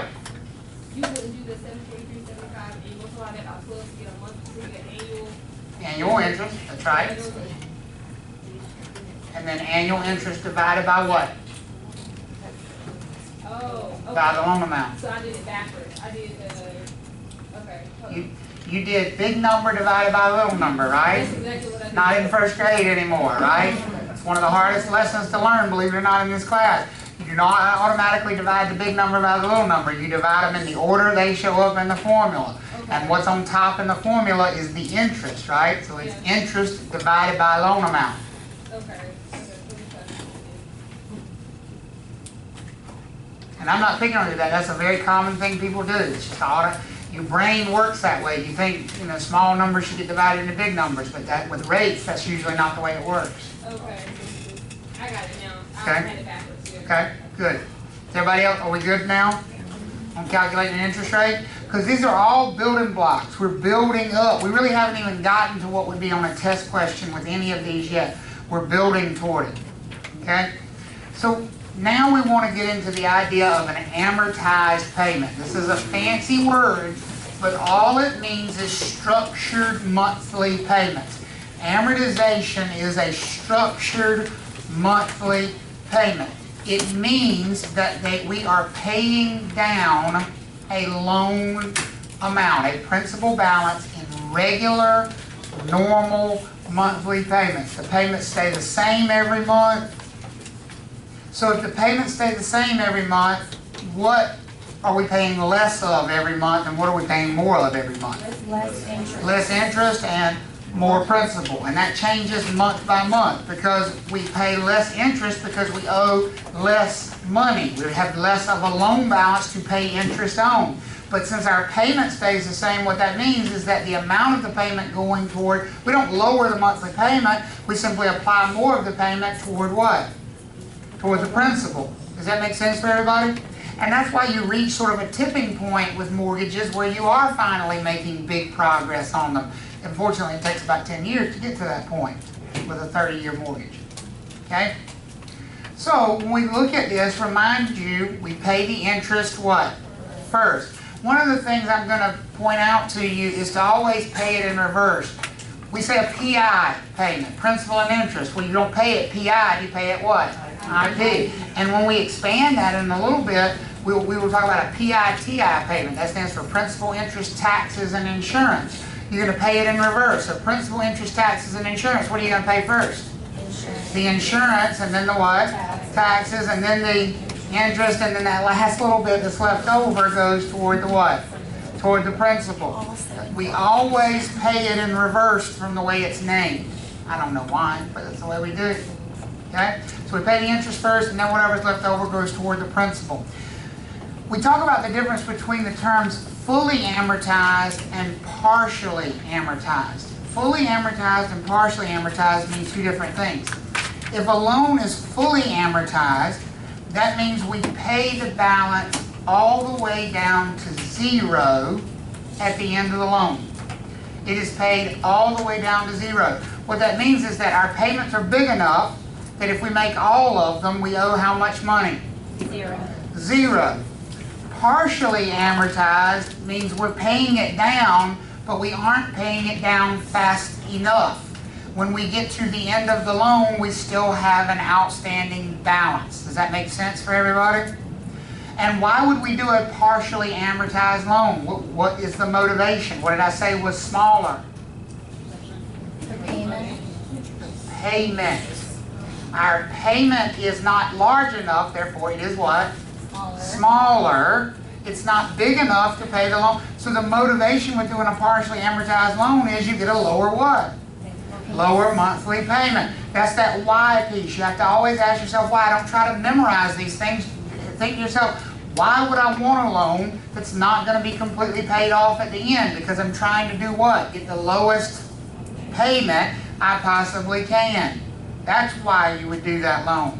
You wouldn't do the $743.75 and you multiply that by 12 to get a monthly, to get annual. Annual interest, that's right. And then annual interest divided by what? Oh, okay. By the loan amount. So I did it backwards. I did the, okay. You did big number divided by little number, right? That's exactly what I did. Not in first grade anymore, right? It's one of the hardest lessons to learn, believe it or not, in this class. You do not automatically divide the big number by the little number. You divide them in the order they show up in the formula. Okay. And what's on top in the formula is the interest, right? So it's interest divided by loan amount. Okay. And I'm not picking on you that. That's a very common thing people do. It's just your brain works that way. You think, small numbers should get divided into big numbers, but that with rates, that's usually not the way it works. Okay. I got it now. Okay. I had it backwards here. Okay, good. Is everybody else, are we good now on calculating interest rate? Because these are all building blocks. We're building up. We really haven't even gotten to what would be on a test question with any of these yet. We're building toward it. Okay? So now we want to get into the idea of an amortized payment. This is a fancy word, but all it means is structured monthly payments. Amortization is a structured monthly payment. It means that we are paying down a loan amount, a principal balance in regular, normal monthly payments. The payments stay the same every month. So if the payments stay the same every month, what are we paying less of every month and what are we paying more of every month? Less interest. Less interest and more principal. And that changes month by month because we pay less interest because we owe less money. We have less of a loan balance to pay interest on. But since our payment stays the same, what that means is that the amount of the payment going toward, we don't lower the monthly payment, we simply apply more of the payment toward what? Toward the principal. Does that make sense for everybody? And that's why you reach sort of a tipping point with mortgages where you are finally making big progress on them. Unfortunately, it takes about 10 years to get to that point with a 30-year mortgage. Okay? So, when we look at this, remind you, we pay the interest what? First. One of the things I'm going to point out to you is to always pay it in reverse. We say a PI payment, principal and interest. Well, you don't pay it PI, you pay it what? IP. And when we expand that in a little bit, we will talk about a PITI payment. That stands for principal, interest, taxes, and insurance. You're going to pay it in reverse. So principal, interest, taxes, and insurance. What are you going to pay first? Insurance. The insurance, and then the what? Taxes, and then the interest, and then that last little bit that's left over goes toward the what? Toward the principal. We always pay it in reverse from the way it's named. I don't know why, but that's the way we do it. Okay? So we pay the interest first, and then whatever's left over goes toward the principal. We talk about the difference between the terms fully amortized and partially amortized. Fully amortized and partially amortized mean two different things. If a loan is fully amortized, that means we pay the balance all the way down to zero at the end of the loan. It is paid all the way down to zero. What that means is that our payments are big enough that if we make all of them, we owe how much money? Zero. Zero. Partially amortized means we're paying it down, but we aren't paying it down fast enough. When we get to the end of the loan, we still have an outstanding balance. Does that make sense for everybody? And why would we do a partially amortized loan? What is the motivation? What did I say was smaller? The payment. Payment. Our payment is not large enough, therefore it is what? Smaller. Smaller. It's not big enough to pay the loan. So the motivation with doing a partially amortized loan is you get a lower what? Lower monthly payment. That's that why piece. You have to always ask yourself why. Don't try to memorize these things. Think to yourself, why would I want a loan that's not going to be completely paid off at the end? Because I'm trying to do what? Get the lowest payment I possibly can. That's why you would do that loan.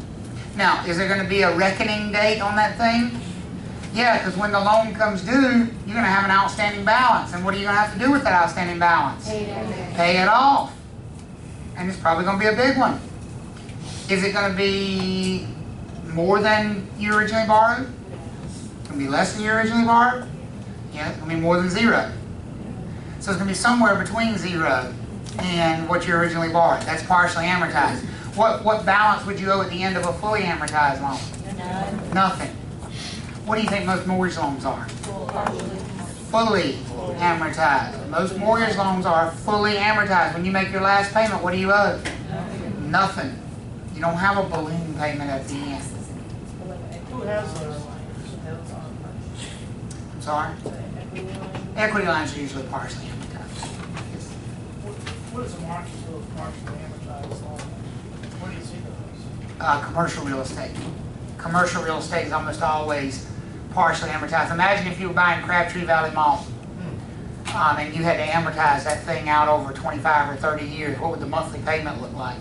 Now, is there going to be a reckoning date on that thing? Yeah, because when the loan comes due, you're gonna have an outstanding balance, and what are you gonna have to do with that outstanding balance? Pay it off. And it's probably gonna be a big one. Is it gonna be more than you originally borrowed? It's gonna be less than you originally borrowed? Yeah, it's gonna be more than zero. So it's gonna be somewhere between zero and what you originally borrowed. That's partially amortized. What balance would you owe at the end of a fully amortized loan? None. Nothing. What do you think most mortgage loans are? Fully amortized. Most mortgage loans are fully amortized. When you make your last payment, what do you owe? Nothing. You don't have a balloon payment at the end. Who has I'm sorry? Equity lines are usually partially amortized. what is a partially amortized loan? Where do you see those? Commercial real estate. Commercial real estate is almost always partially amortized. Imagine if you were buying Crabtree Valley Mall, and you had to amortize that thing out over 25 or 30 years. What would the monthly payment look like?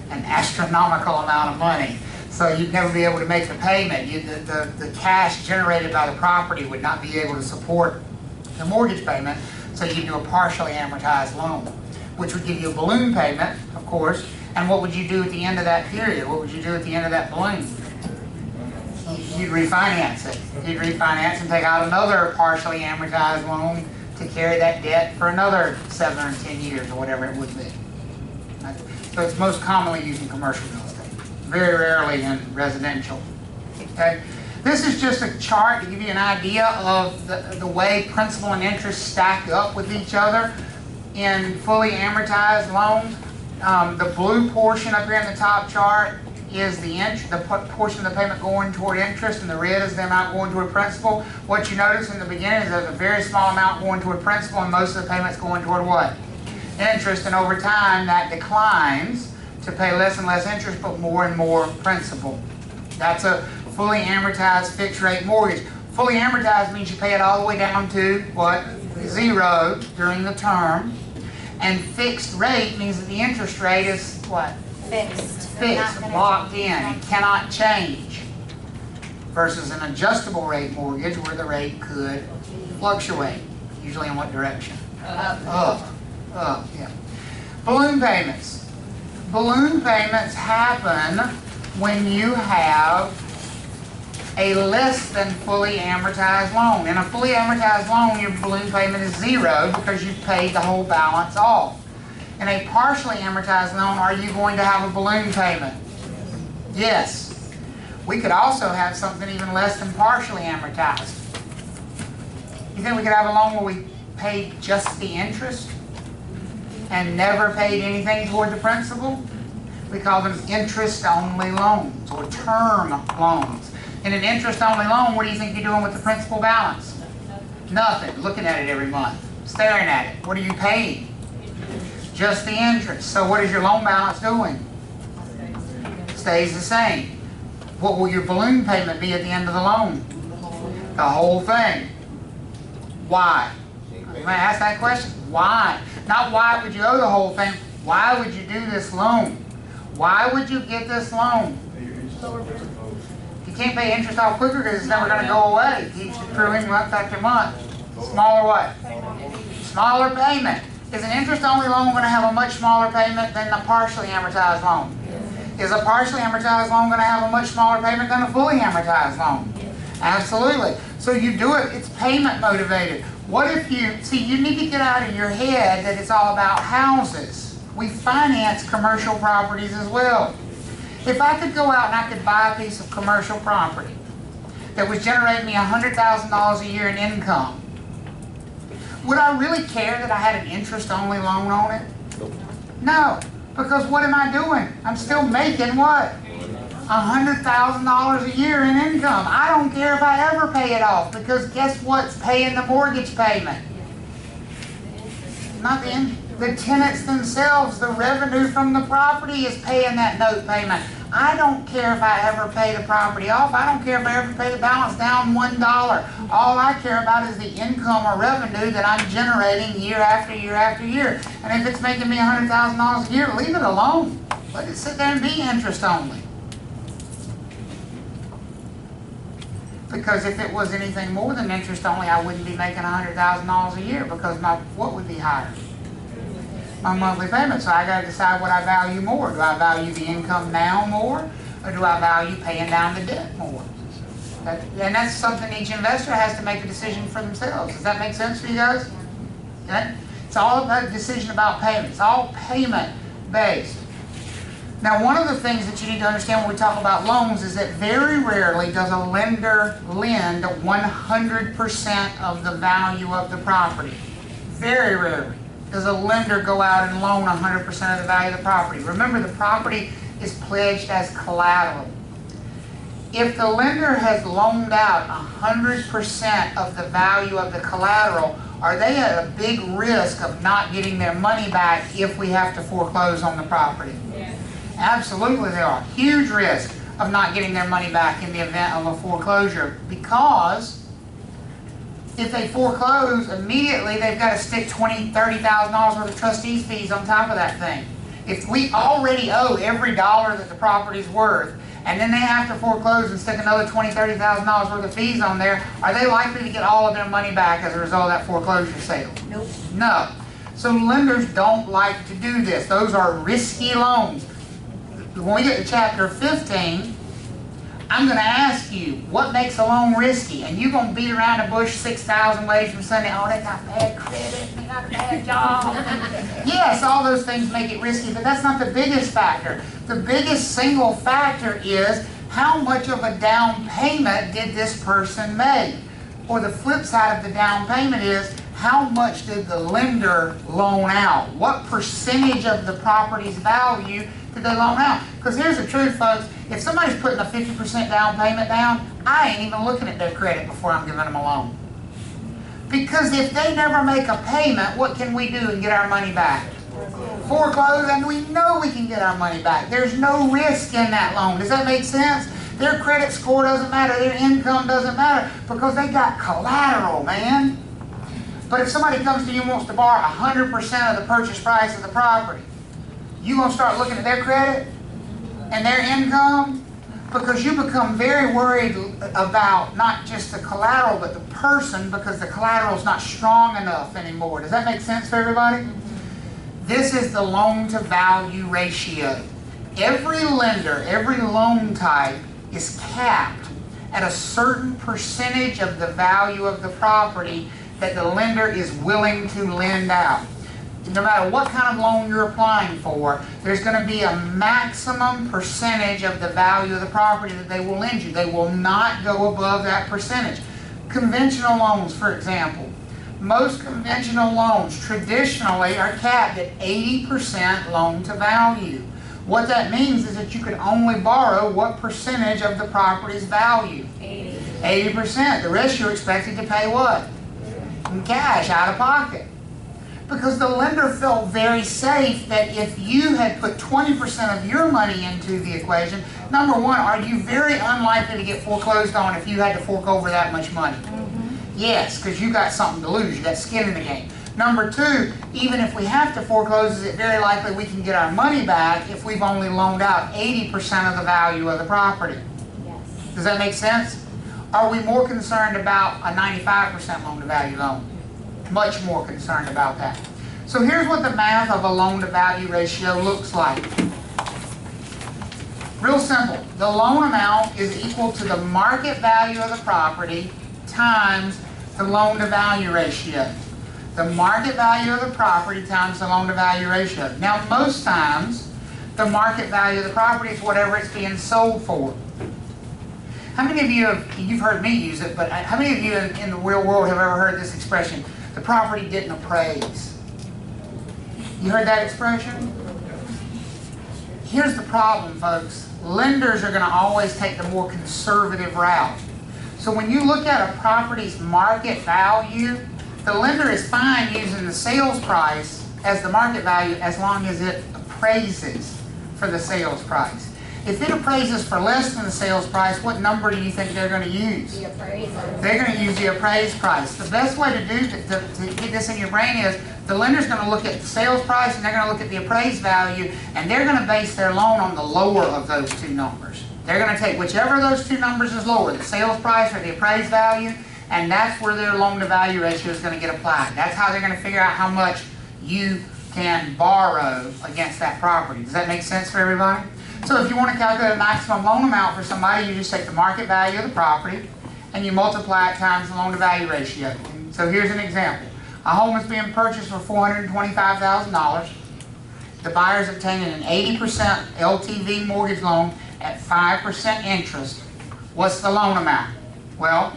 An astronomical amount of money. So you'd never be able to make the payment. The cash generated by the property would not be able to support the mortgage payment, so you do a partially amortized loan, which would give you a balloon payment, of course. And what would you do at the end of that period? What would you do at the end of that balloon? You'd refinance it. You'd refinance and take out another partially amortized loan to carry that debt for another 7 or 10 years or whatever it would be. So it's most commonly used in commercial real estate, very rarely in residential. Okay? This is just a chart to give you an idea of the way principal and interest stack up with each other in fully amortized loans. The blue portion up here in the top chart is the portion of the payment going toward interest, and the red is the amount going toward principal. What you notice in the beginning is there's a very small amount going toward principal, and most of the payments going toward what? Interest, and over time that declines to pay less and less interest, but more and more principal. That's a fully amortized fixed rate mortgage. Fully amortized means you pay it all the way down to what? Zero during the term. And fixed rate means that the interest rate is what? Fixed. Fixed, locked in, and cannot change. Versus an adjustable rate mortgage where the rate could fluctuate. Usually in what direction? Up. Up, yeah. Balloon payments. Balloon payments happen when you have a less than fully amortized loan. In a fully amortized loan, your balloon payment is zero because you've paid the whole balance off. In a partially amortized loan, are you going to have a balloon payment? Yes. We could also have something even less than partially amortized. You think we could have a loan where we paid just the interest and never paid anything toward the principal? We call them interest-only loans or term loans. In an interest-only loan, what do you think you're doing with the principal balance? Nothing. Looking at it every month. Staring at it. What are you paying? Just the interest. So what is your loan balance doing? Stays the same. What will your balloon payment be at the end of the loan? The whole thing. Why? I'm going to ask that question. Why? Not why would you owe the whole thing. Why would you do this loan? Why would you get this loan? You can't pay interest off quicker because it's never going to go away. It keeps accruing month after month. Smaller what? Smaller payment. Is an interest-only loan going to have a much smaller payment than a partially amortized loan? Is a partially amortized loan going to have a much smaller payment than a fully amortized loan? Absolutely. So you do it, it's payment motivated. What if you need to get out of your head that it's all about houses. We finance commercial properties as well. If I could go out and I could buy a piece of commercial property that was generating me $100,000 a year in income, would I really care that I had an interest-only loan on it? No, because what am I doing? I'm still making what? $100,000 a year in income. I don't care if I ever pay it off, because guess what's paying the mortgage payment? Not the tenants themselves. The revenue from the property is paying that note payment. I don't care if I ever pay the property off. I don't care if I ever pay the balance down $1. All I care about is the income or revenue that I'm generating year after year after year. And if it's making me $100,000 a year, leave it alone. Let it sit there and be interest only. Because if it was anything more than interest only, I wouldn't be making $100,000 a year because my what would be higher? My monthly payment. So I got to decide what I value more. Do I value the income now more, or do I value paying down the debt more? And that's something each investor has to make a decision for themselves. Does that make sense for you guys? Okay? It's all about a decision about payment. It's all payment based. Now, one of the things that you need to understand when we talk about loans is that very rarely does a lender lend 100% of the value of the property. Very rarely does a lender go out and loan 100% of the value of the property. Remember, the property is pledged as collateral. If the lender has loaned out 100% of the value of the collateral, are they at a big risk of not getting their money back if we have to foreclose on the property? Yes. Absolutely they are. Huge risk of not getting their money back in the event of a foreclosure, because if they foreclose, immediately they've got to stick $20,000, $30,000 worth of trustees fees on top of that thing. If we already owe every dollar that the property's worth, and then they have to foreclose and stick another $20,000, $30,000 worth of fees on there, are they likely to get all of their money back as a result of that foreclosure sale? Nope. No. So lenders don't like to do this. Those are risky loans. When we get to chapter 15, I'm going to ask you, what makes a loan risky? And you're going to beat around the bush 6,000 ways from Sunday. Oh, they got bad credit, they got a bad job. Yes, all those things make it risky, but that's not the biggest factor. The biggest single factor is how much of a down payment did this person make? Or the flip side of the down payment is, how much did the lender loan out? What percentage of the property's value did they loan out? Because here's the truth, folks. If somebody's putting a 50% down payment down, I ain't even looking at their credit before I'm giving them a loan. Because if they never make a payment, what can we do and get our money back? Foreclose, and we know we can get our money back. There's no risk in that loan. Does that make sense? Their credit score doesn't matter. Their income doesn't matter because they got collateral, man. But if somebody comes to you and wants to borrow 100% of the purchase price of the property, you going to start looking at their credit and their income? Because you become very worried about not just the collateral but the person, because the collateral is not strong enough anymore. Does that make sense for everybody? This is the loan to value ratio. Every lender, every loan type is capped at a certain percentage of the value of the property that the lender is willing to lend out. No matter what kind of loan you're applying for, there's going to be a maximum percentage of the value of the property that they will lend you. They will not go above that percentage. Conventional loans, for example. Most conventional loans traditionally are capped at 80% loan to value. What that means is that you can only borrow what percentage of the property's value? 80%. The rest you're expected to pay what? In cash, out of pocket. Because the lender felt very safe that if you had put 20% of your money into the equation, number one, are you very unlikely to get foreclosed on if you had to fork over that much money? Yes, because you got something to lose. You got skin in the game. Number two, even if we have to foreclose, is it very likely we can get our money back if we've only loaned out 80% of the value of the property? Yes. Does that make sense? Are we more concerned about a 95% loan to value loan? Much more concerned about that. So here's what the math of a loan to value ratio looks like. Real simple. The loan amount is equal to the market value of the property times the loan to value ratio. The market value of the property times the loan to value ratio. Now most times the market value of the property is whatever it's being sold for. How many of you have, you've heard me use it, but how many of you in the real world have ever heard this expression, the property didn't appraise? You heard that expression? Here's the problem, folks. Lenders are going to always take the more conservative route. So when you look at a property's market value, the lender is fine using the sales price as the market value as long as it appraises for the sales price. If it appraises for less than the sales price, what number do you think they're going to use? The appraisal. They're going to use the appraised price. The best way to do to get this in your brain is the lender's going to look at the sales price and they're going to look at the appraised value, and they're going to base their loan on the lower of those two numbers. They're going to take whichever of those two numbers is lower, the sales price or the appraised value, and that's where their loan-to-value ratio is going to get applied. That's how they're going to figure out how much you can borrow against that property. Does that make sense for everybody? So if you want to calculate a maximum loan amount for somebody, you just take the market value of the property and you multiply it times the loan-to-value ratio. And so here's an example. A home is being purchased for $425,000. The buyer is obtaining an 80% LTV mortgage loan at 5% interest. What's the loan amount? Well,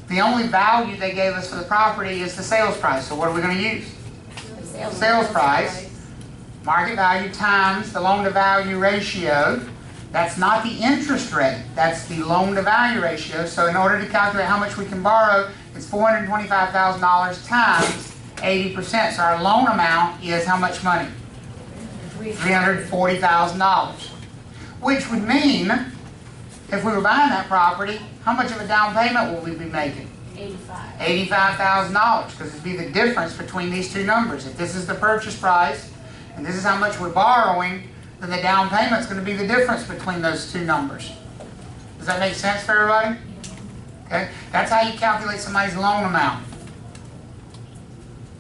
the only value they gave us for the property is the sales price. So what are we going to use? Sales price. Market value times the loan-to-value ratio. That's not the interest rate. That's the loan-to-value ratio. So in order to calculate how much we can borrow, it's $425,000 times 80%. So our loan amount is how much money? $340,000. Which would mean, if we were buying that property, how much of a down payment will we be making? $85,000, because it'd be the difference between these two numbers. If this is the purchase price, and this is how much we're borrowing, then the down payment's going to be the difference between those two numbers. Does that make sense for everybody? Okay, that's how you calculate somebody's loan amount,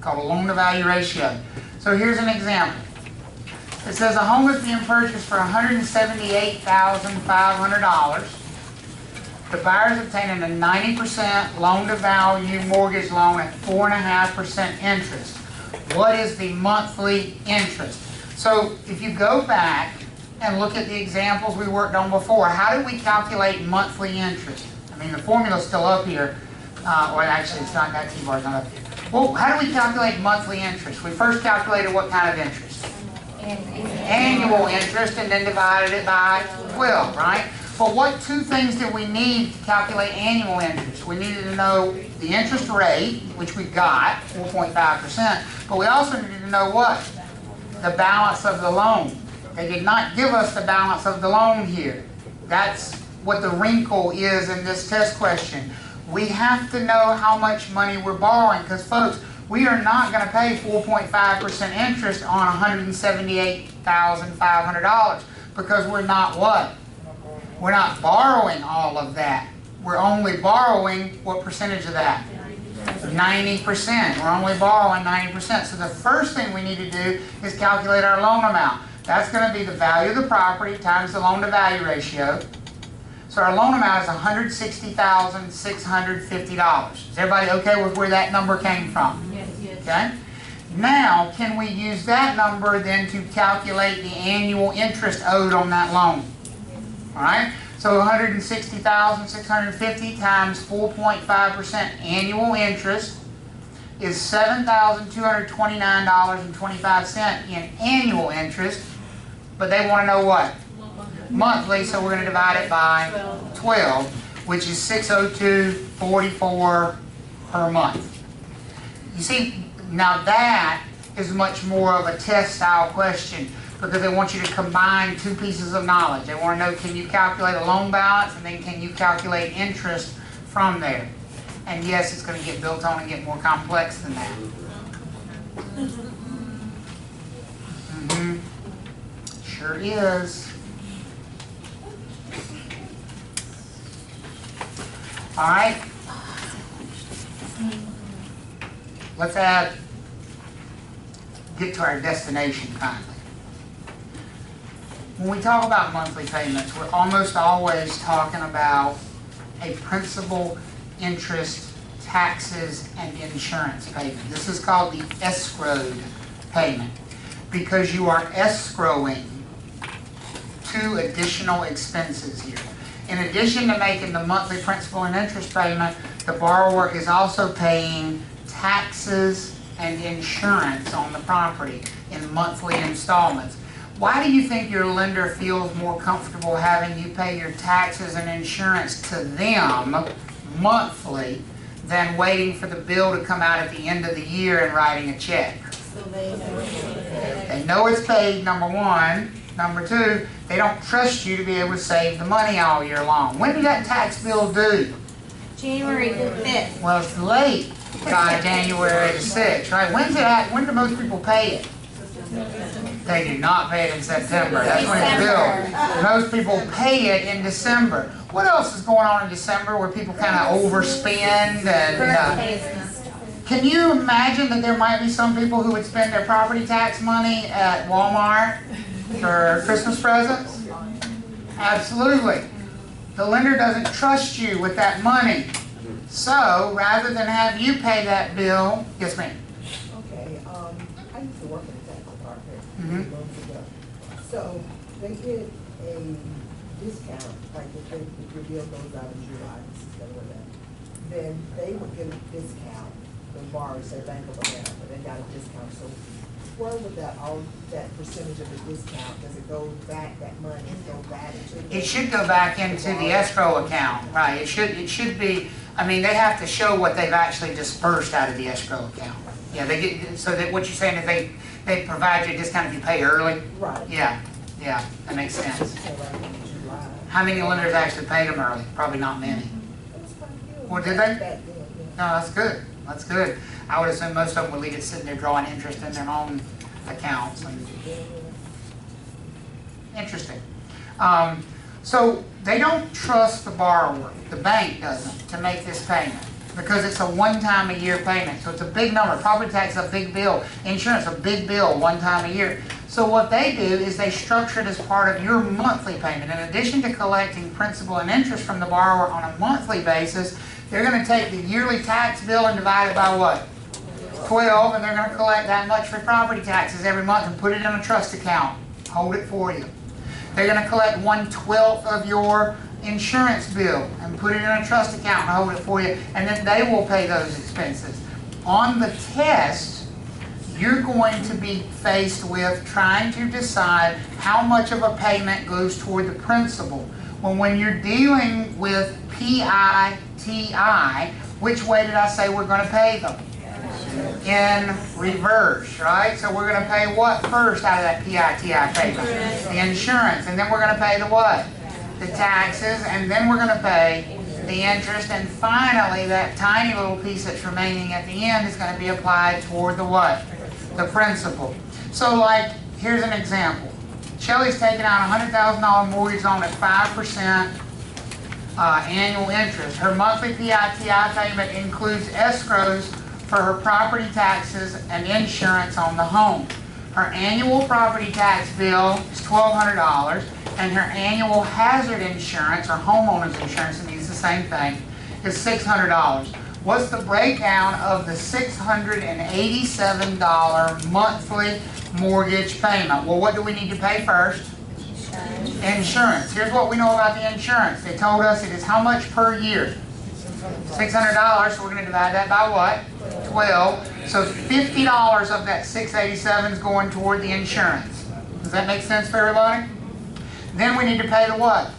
called a loan-to-value ratio. So here's an example. It says a home is being purchased for $178,500. The buyer is obtaining a 90% loan-to-value mortgage loan at 4.5% interest. What is the monthly interest? So if you go back and look at the examples we worked on before, how did we calculate monthly interest? I mean, the formula's still up here. Or actually, it's not, that T-bar's not up here. Well, how do we calculate monthly interest? We first calculated what kind of interest? Annual interest, and then divided it by 12, right? But what two things did we need to calculate annual interest? We needed to know the interest rate, which we got, 4.5%, but we also needed to know what? The balance of the loan. They did not give us the balance of the loan here. That's what the wrinkle is in this test question. We have to know how much money we're borrowing, because folks, we are not going to pay 4.5% interest on $178,500 because we're not what? We're not borrowing all of that. We're only borrowing what percentage of that? 90%. We're only borrowing 90%. So the first thing we need to do is calculate our loan amount. That's going to be the value of the property times the loan-to-value ratio. So our loan amount is $160,650. Is everybody okay with where that number came from? Yes. Okay? Now, can we use that number then to calculate the annual interest owed on that loan? All right? So $160,650 times 4.5% annual interest is $7,229.25 in annual interest. But they want to know what? Monthly, so we're going to divide it by 12, which is $602.44 per month. You see, now that is much more of a test style question, because they want you to combine two pieces of knowledge. They want to know, can you calculate a loan balance, and then can you calculate interest from there? And yes, it's going to get built on and get more complex than that. Sure is. All right. Let's get to our destination finally. When we talk about monthly payments, we're almost always talking about a principal, interest, taxes, and insurance payment. This is called the escrowed payment, because you are escrowing two additional expenses here. In addition to making the monthly principal and interest payment, the borrower is also paying taxes and insurance on the property in monthly installments. Why do you think your lender feels more comfortable having you pay your taxes and insurance to them monthly than waiting for the bill to come out at the end of the year and writing a check? They know it's paid, number one. Number two, they don't trust you to be able to save the money all year long. When did that tax bill due? January the 5th. Well, it's late by January the 6th, right? When's it at? When do most people pay it? They do not pay it in September. That's when it's billed. Most people pay it in December. What else is going on in December where people kind of overspend and? Can you imagine that there might be some people who would spend their property tax money at Walmart for Christmas presents? Absolutely. The lender doesn't trust you with that money. So, rather than have you pay that bill, yes ma'am? Okay, I used to work in the tax department Mhm. months ago. So they get a discount, like if your bill goes out in July, this is gonna then they would get a discount, the borrower, say Bank of America, they got a discount. So where would that percentage of the discount, does it go back, that money go back into? It should go back into the escrow account, right? It should be, I mean, they have to show what they've actually dispersed out of the escrow account. Yeah, they get, so that what you're saying is they provide you a discount if you pay early? Right. Yeah, that makes sense. So like in July. How many lenders actually paid them early? Probably not many. It was quite a few. Well, did they? Back then, yeah. No, that's good. That's good. I would assume most of them would leave it sitting there drawing interest in their own accounts. Interesting. So they don't trust the borrower, the bank doesn't, to make this payment because it's a one-time a year payment. So it's a big number. Property tax is a big bill. Insurance a big bill one time a year. So what they do is they structure it as part of your monthly payment. In addition to collecting principal and interest from the borrower on a monthly basis, they're going to take the yearly tax bill and divide it by what? 12, and they're going to collect that much for property taxes every month and put it in a trust account. Hold it for you. They're going to collect 1/12 of your insurance bill and put it in a trust account and hold it for you, and then they will pay those expenses. On the test, you're going to be faced with trying to decide how much of a payment goes toward the principal. When you're dealing with PITI, which way did I say we're going to pay them? In reverse, right? So we're going to pay what first out of that PITI payment? The insurance. And then we're going to pay the what? The taxes. And then we're going to pay the interest. And finally, that tiny little piece that's remaining at the end is going to be applied toward the what? The principal. So like, here's an example. Shelly's taking out a $100,000 mortgage loan at 5% annual interest. Her monthly PITI payment includes escrows for her property taxes and insurance on the home. Her annual property tax bill is $1,200, and her annual hazard insurance, or homeowner's insurance, and it's the same thing, is $600. What's the breakdown of the $687 monthly mortgage payment? Well, what do we need to pay first? Insurance. Here's what we know about the insurance. They told us it is how much per year? $600, so we're going to divide that by what? 12. So $50 of that $687 is going toward the insurance. Does that make sense for everybody? Then we need to pay the what?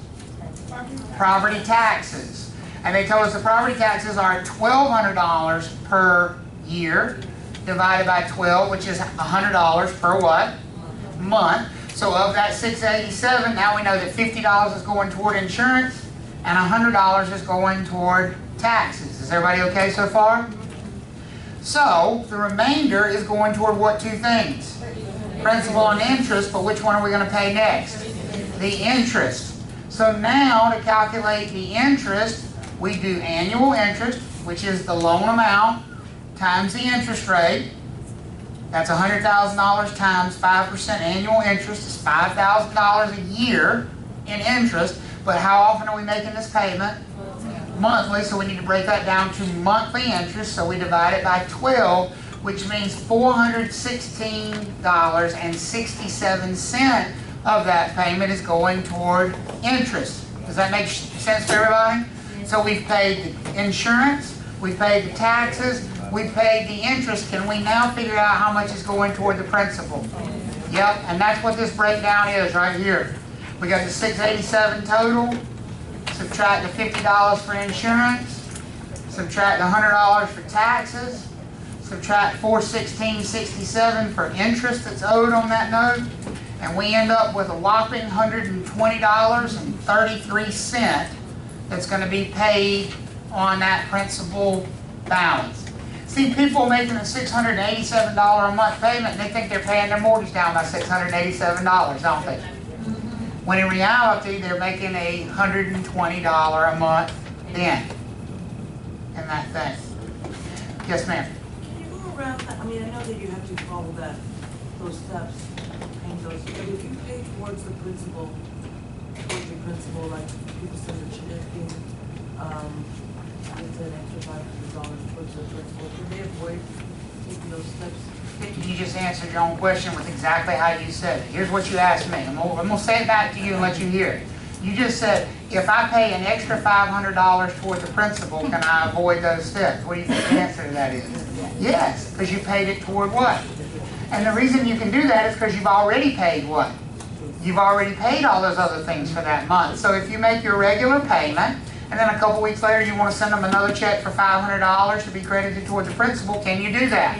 Property taxes. And they told us the property taxes are $1,200 per year divided by 12, which is $100 per what? Month. So of that $687, now we know that $50 is going toward insurance and $100 is going toward taxes. Is everybody okay so far? So the remainder is going toward what two things? Principal and interest, but which one are we going to pay next? The interest. So now to calculate the interest, we do annual interest, which is the loan amount times the interest rate. That's $100,000 times 5% annual interest is $5,000 a year in interest. But how often are we making this payment? Monthly, so we need to break that down to monthly interest. So we divide it by 12, which means $416.67 of that payment is going toward interest. Does that make sense to everybody? So we've paid the insurance, we've paid the taxes, we've paid the interest. Can we now figure out how much is going toward the principal? Yep, and that's what this breakdown is right here. We got the $687 total, subtract the $50 for insurance, subtract the $100 for taxes, subtract $416.67 for interest that's owed on that note, and we end up with a whopping $120.33 that's going to be paid on that principal balance. See, people making a $687 a month payment, and they think they're paying their mortgage down by $687, don't they? When in reality, they're making a $120 a month dent in that thing. Yes, ma'am? Can you go around that? I mean, I know that you have to follow those steps and those, but if you pay towards the principal, like people send a check in, it's an extra $500 towards the principal, can they avoid taking those steps? You just answered your own question with exactly how you said it. Here's what you asked me. I'm gonna say it back to you and let you hear it. You just said, if I pay an extra $500 toward the principal, can I avoid those steps? What do you think the answer to that is? Yes, because you paid it toward what? And the reason you can do that is because you've already paid what? You've already paid all those other things for that month. So if you make your regular payment, and then a couple weeks later you want to send them another check for $500 to be credited toward the principal, can you do that?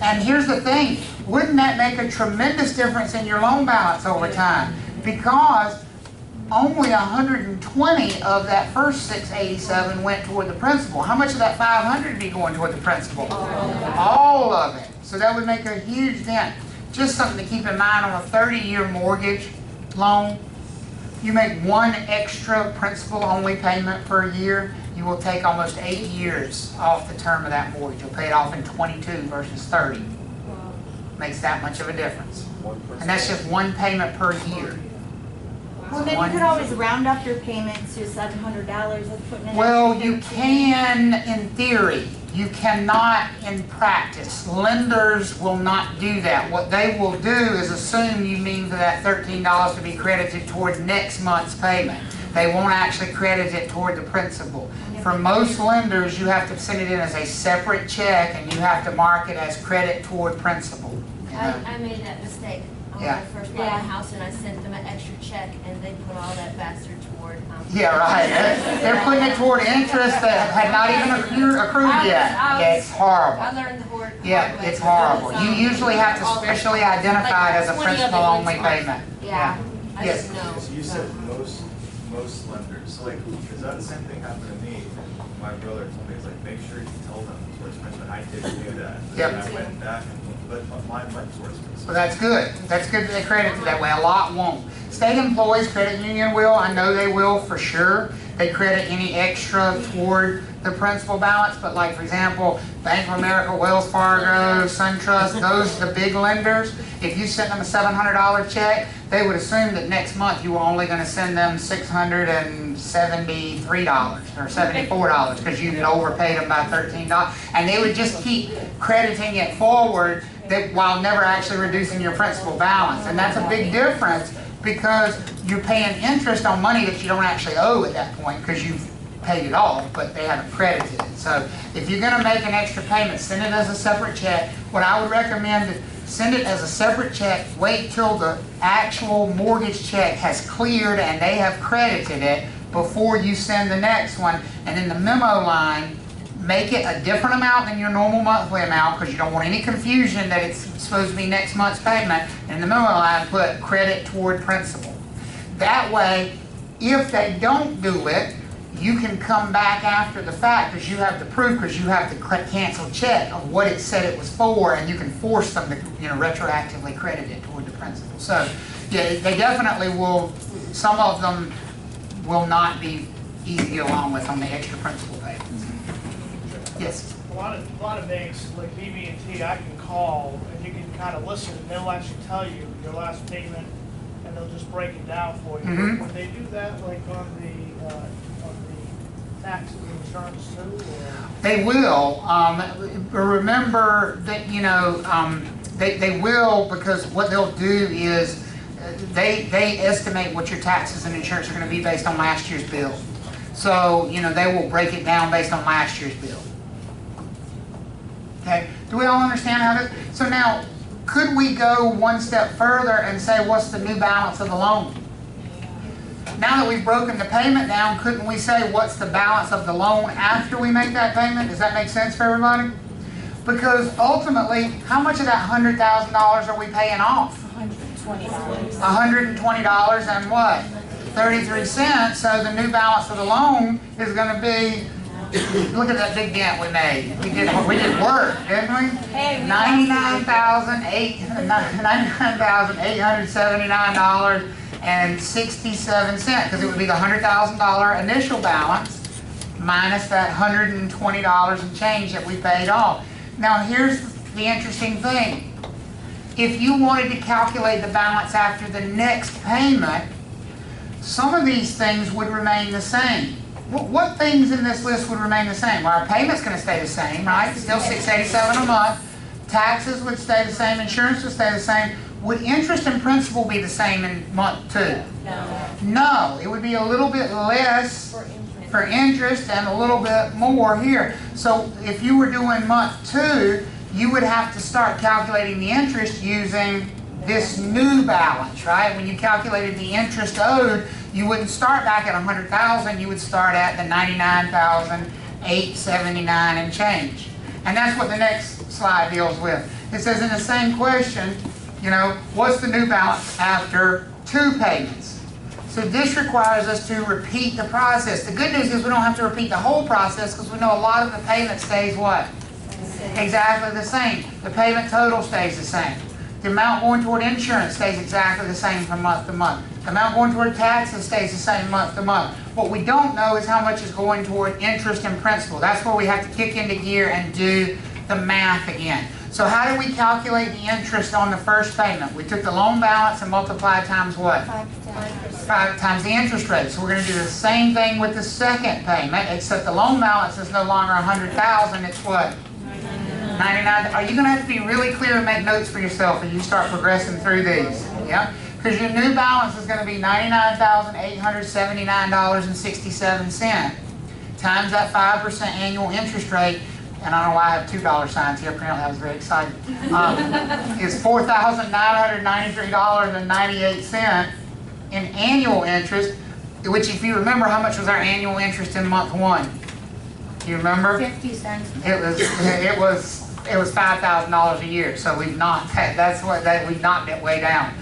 And here's the thing, wouldn't that make a tremendous difference in your loan balance over time? Because only 120 of that first 687 went toward the principal. How much of that 500 would be going toward the principal? All of it. So that would make a huge dent. Just something to keep in mind on a 30-year mortgage loan. You make one extra principal-only payment per year, you will take almost 8 years off the term of that mortgage. You'll pay it off in 22 versus 30. Makes that much of a difference. And that's just one payment per year. Well, then you could always round up your payments to $700 and put in an Well, extra you 15. can in theory. You cannot in practice. Lenders will not do that. What they will do is assume you mean for that $13 to be credited toward next month's payment. They won't actually credit it toward the principal. For most lenders, you have to send it in as a separate check and you have to mark it as credit toward principal. You know? I made that mistake when Yeah. I first bought a house and I sent them an extra check and they put all that bastard toward. Yeah, right. They're putting it toward interest that had not even accrued yet. Yeah, it's horrible. I learned the hard Yeah, way. it's horrible. You usually have to specially identify it as a 20 of it principal-only went towards- payment. Yeah, I Yes. didn't know. So you said most lenders, so like, because that same thing happened to me, and my brother told me, he's like, make sure you tell them towards principal, and I didn't do that. Yep. And I went back and, but mine went towards principal. So that's good. That's good that they credit it that way. A lot won't. State employees, credit union will. I know they will for sure. They credit any extra toward the principal balance. But like, for example, Bank of America, Wells Fargo, SunTrust, those are the big lenders. If you sent them a $700 check, they would assume that next month you were only going to send them $673 or $74 because you had overpaid them by $13. And they would just keep crediting it forward while never actually reducing your principal balance. And that's a big difference because you're paying interest on money that you don't actually owe at that point because you've paid it off, but they haven't credited it. So if you're going to make an extra payment, send it as a separate check. What I would recommend is send it as a separate check, wait till the actual mortgage check has cleared and they have credited it before you send the next one. And in the memo line, make it a different amount than your normal monthly amount because you don't want any confusion that it's supposed to be next month's payment. And in the memo line, put credit toward principal. That way, if they don't do it, you can come back after the fact because you have the proof, because you have the canceled check of what it said it was for, and you can force them to, retroactively credit it toward the principal. So, yeah, they definitely will. Some of them will not be easy to get along with on the extra principal payments. Yes. A lot of banks, like BB&T, I can call and you can kind of listen and they'll actually tell you your last payment and they'll just break it down for you. Mhm. Would they do that like on the taxes and insurance too? Or? They will. Remember that, they will, because what they'll do is they estimate what your taxes and insurance are going to be based on last year's bill. So, they will break it down based on last year's bill. Okay? Do we all understand how this? So now, could we go one step further and say, what's the new balance of the loan? Now that we've broken the payment down, couldn't we say what's the balance of the loan after we make that payment? Does that make sense for everybody? Because ultimately, how much of that $100,000 are we paying off? $120. $120 and what? 33 cents. So the new balance of the loan is going to be, look at that big dent we made. We did work. didn't we? Hey, we $99,879.67, because it would be the $100,000 initial balance minus that $120 and change that we paid off. Now here's the interesting thing. If you wanted to calculate the balance after the next payment, some of these things would remain the same. What things in this list would remain the same? Well, our payment's going to stay the same, right? Still $687 a month. Taxes would stay the same. Insurance would stay the same. Would interest and principal be the same in month 2? No. No, it would be a little bit less for interest and a little bit more here. So if you were doing month 2, you would have to start calculating the interest using this new balance, right? When you calculated the interest owed, you wouldn't start back at $100,000, you would start at the $99,879 and change. And that's what the next slide deals with. It says in the same question, you know, what's the new balance after 2 payments? So this requires us to repeat the process. The good news is we don't have to repeat the whole process because we know a lot of the payment stays what? Exactly the same. The payment total stays the same. The amount going toward insurance stays exactly the same from month to month. The amount going toward taxes stays the same month to month. What we don't know is how much is going toward interest and principal. That's where we have to kick into gear and do the math again. So how do we calculate the interest on the first payment? We took the loan balance and multiplied times what? 5 times the interest rate. So we're going to do the same thing with the second payment, except the loan balance is no longer $100,000, it's what? 99. Are you going to have to be really clear and make notes for yourself as you start progressing through these? Yeah? Because your new balance is going to be $99,879.67 times that 5% annual interest rate. And I don't know why I have $2 signs here. Apparently I was very excited. It's $4,993.98 in annual interest, which if you remember, how much was our annual interest in month 1? Do you remember? 50 cents. It was $5,000 a year. So we've knocked that. We've knocked it way down.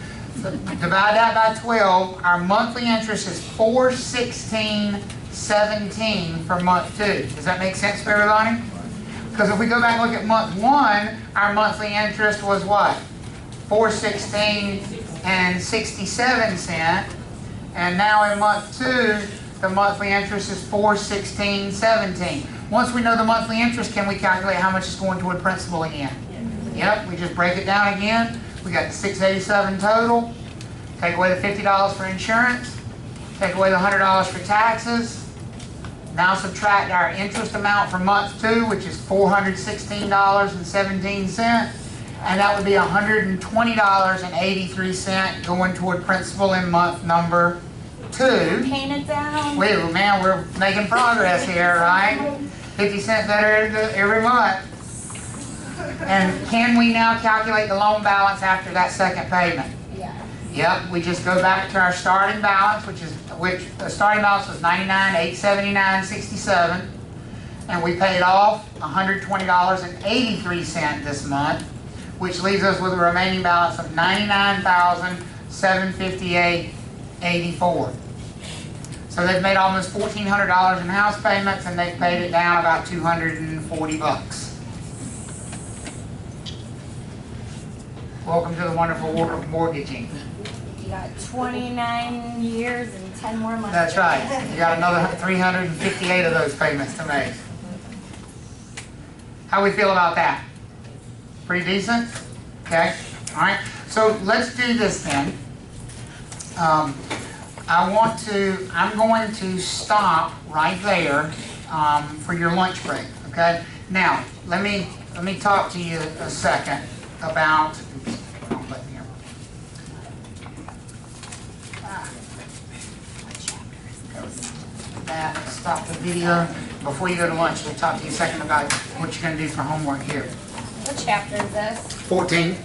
So divide that by 12. Our monthly interest is $416.17 for month 2. Does that make sense for everybody? Because if we go back and look at month 1, our monthly interest was what? $416.67. And now in month 2, the monthly interest is $416.17. Once we know the monthly interest, can we calculate how much is going toward principal again? Yep, we just break it down again. We got the $687 total. Take away the $50 for insurance. Take away the $100 for taxes. Now subtract our interest amount for month 2, which is $416.17. And that would be $120.83 going toward principal in month number 2. Paint it down. Well, man, we're making progress here, right? 50 cents better every month. And can we now calculate the loan balance after that second payment? Yeah. Yep, we just go back to our starting balance, which the starting balance was $99,879.67, and we paid off $120.83 this month, which leaves us with a remaining balance of $99,758.84. So they've made almost $1,400 in house payments, and they've paid it down about $240. Welcome to the wonderful world of mortgaging. You got 29 years and 10 more months. That's right. You got another 358 of those payments to make. How we feel about that? Pretty decent? Okay. All right. So let's do this then. I'm going to stop right there for your lunch break. Okay. Now let me talk to you a second about. Stop the video. Before you go to lunch, we'll talk to you a second about what you're going to do for homework here. What chapter is this? 14.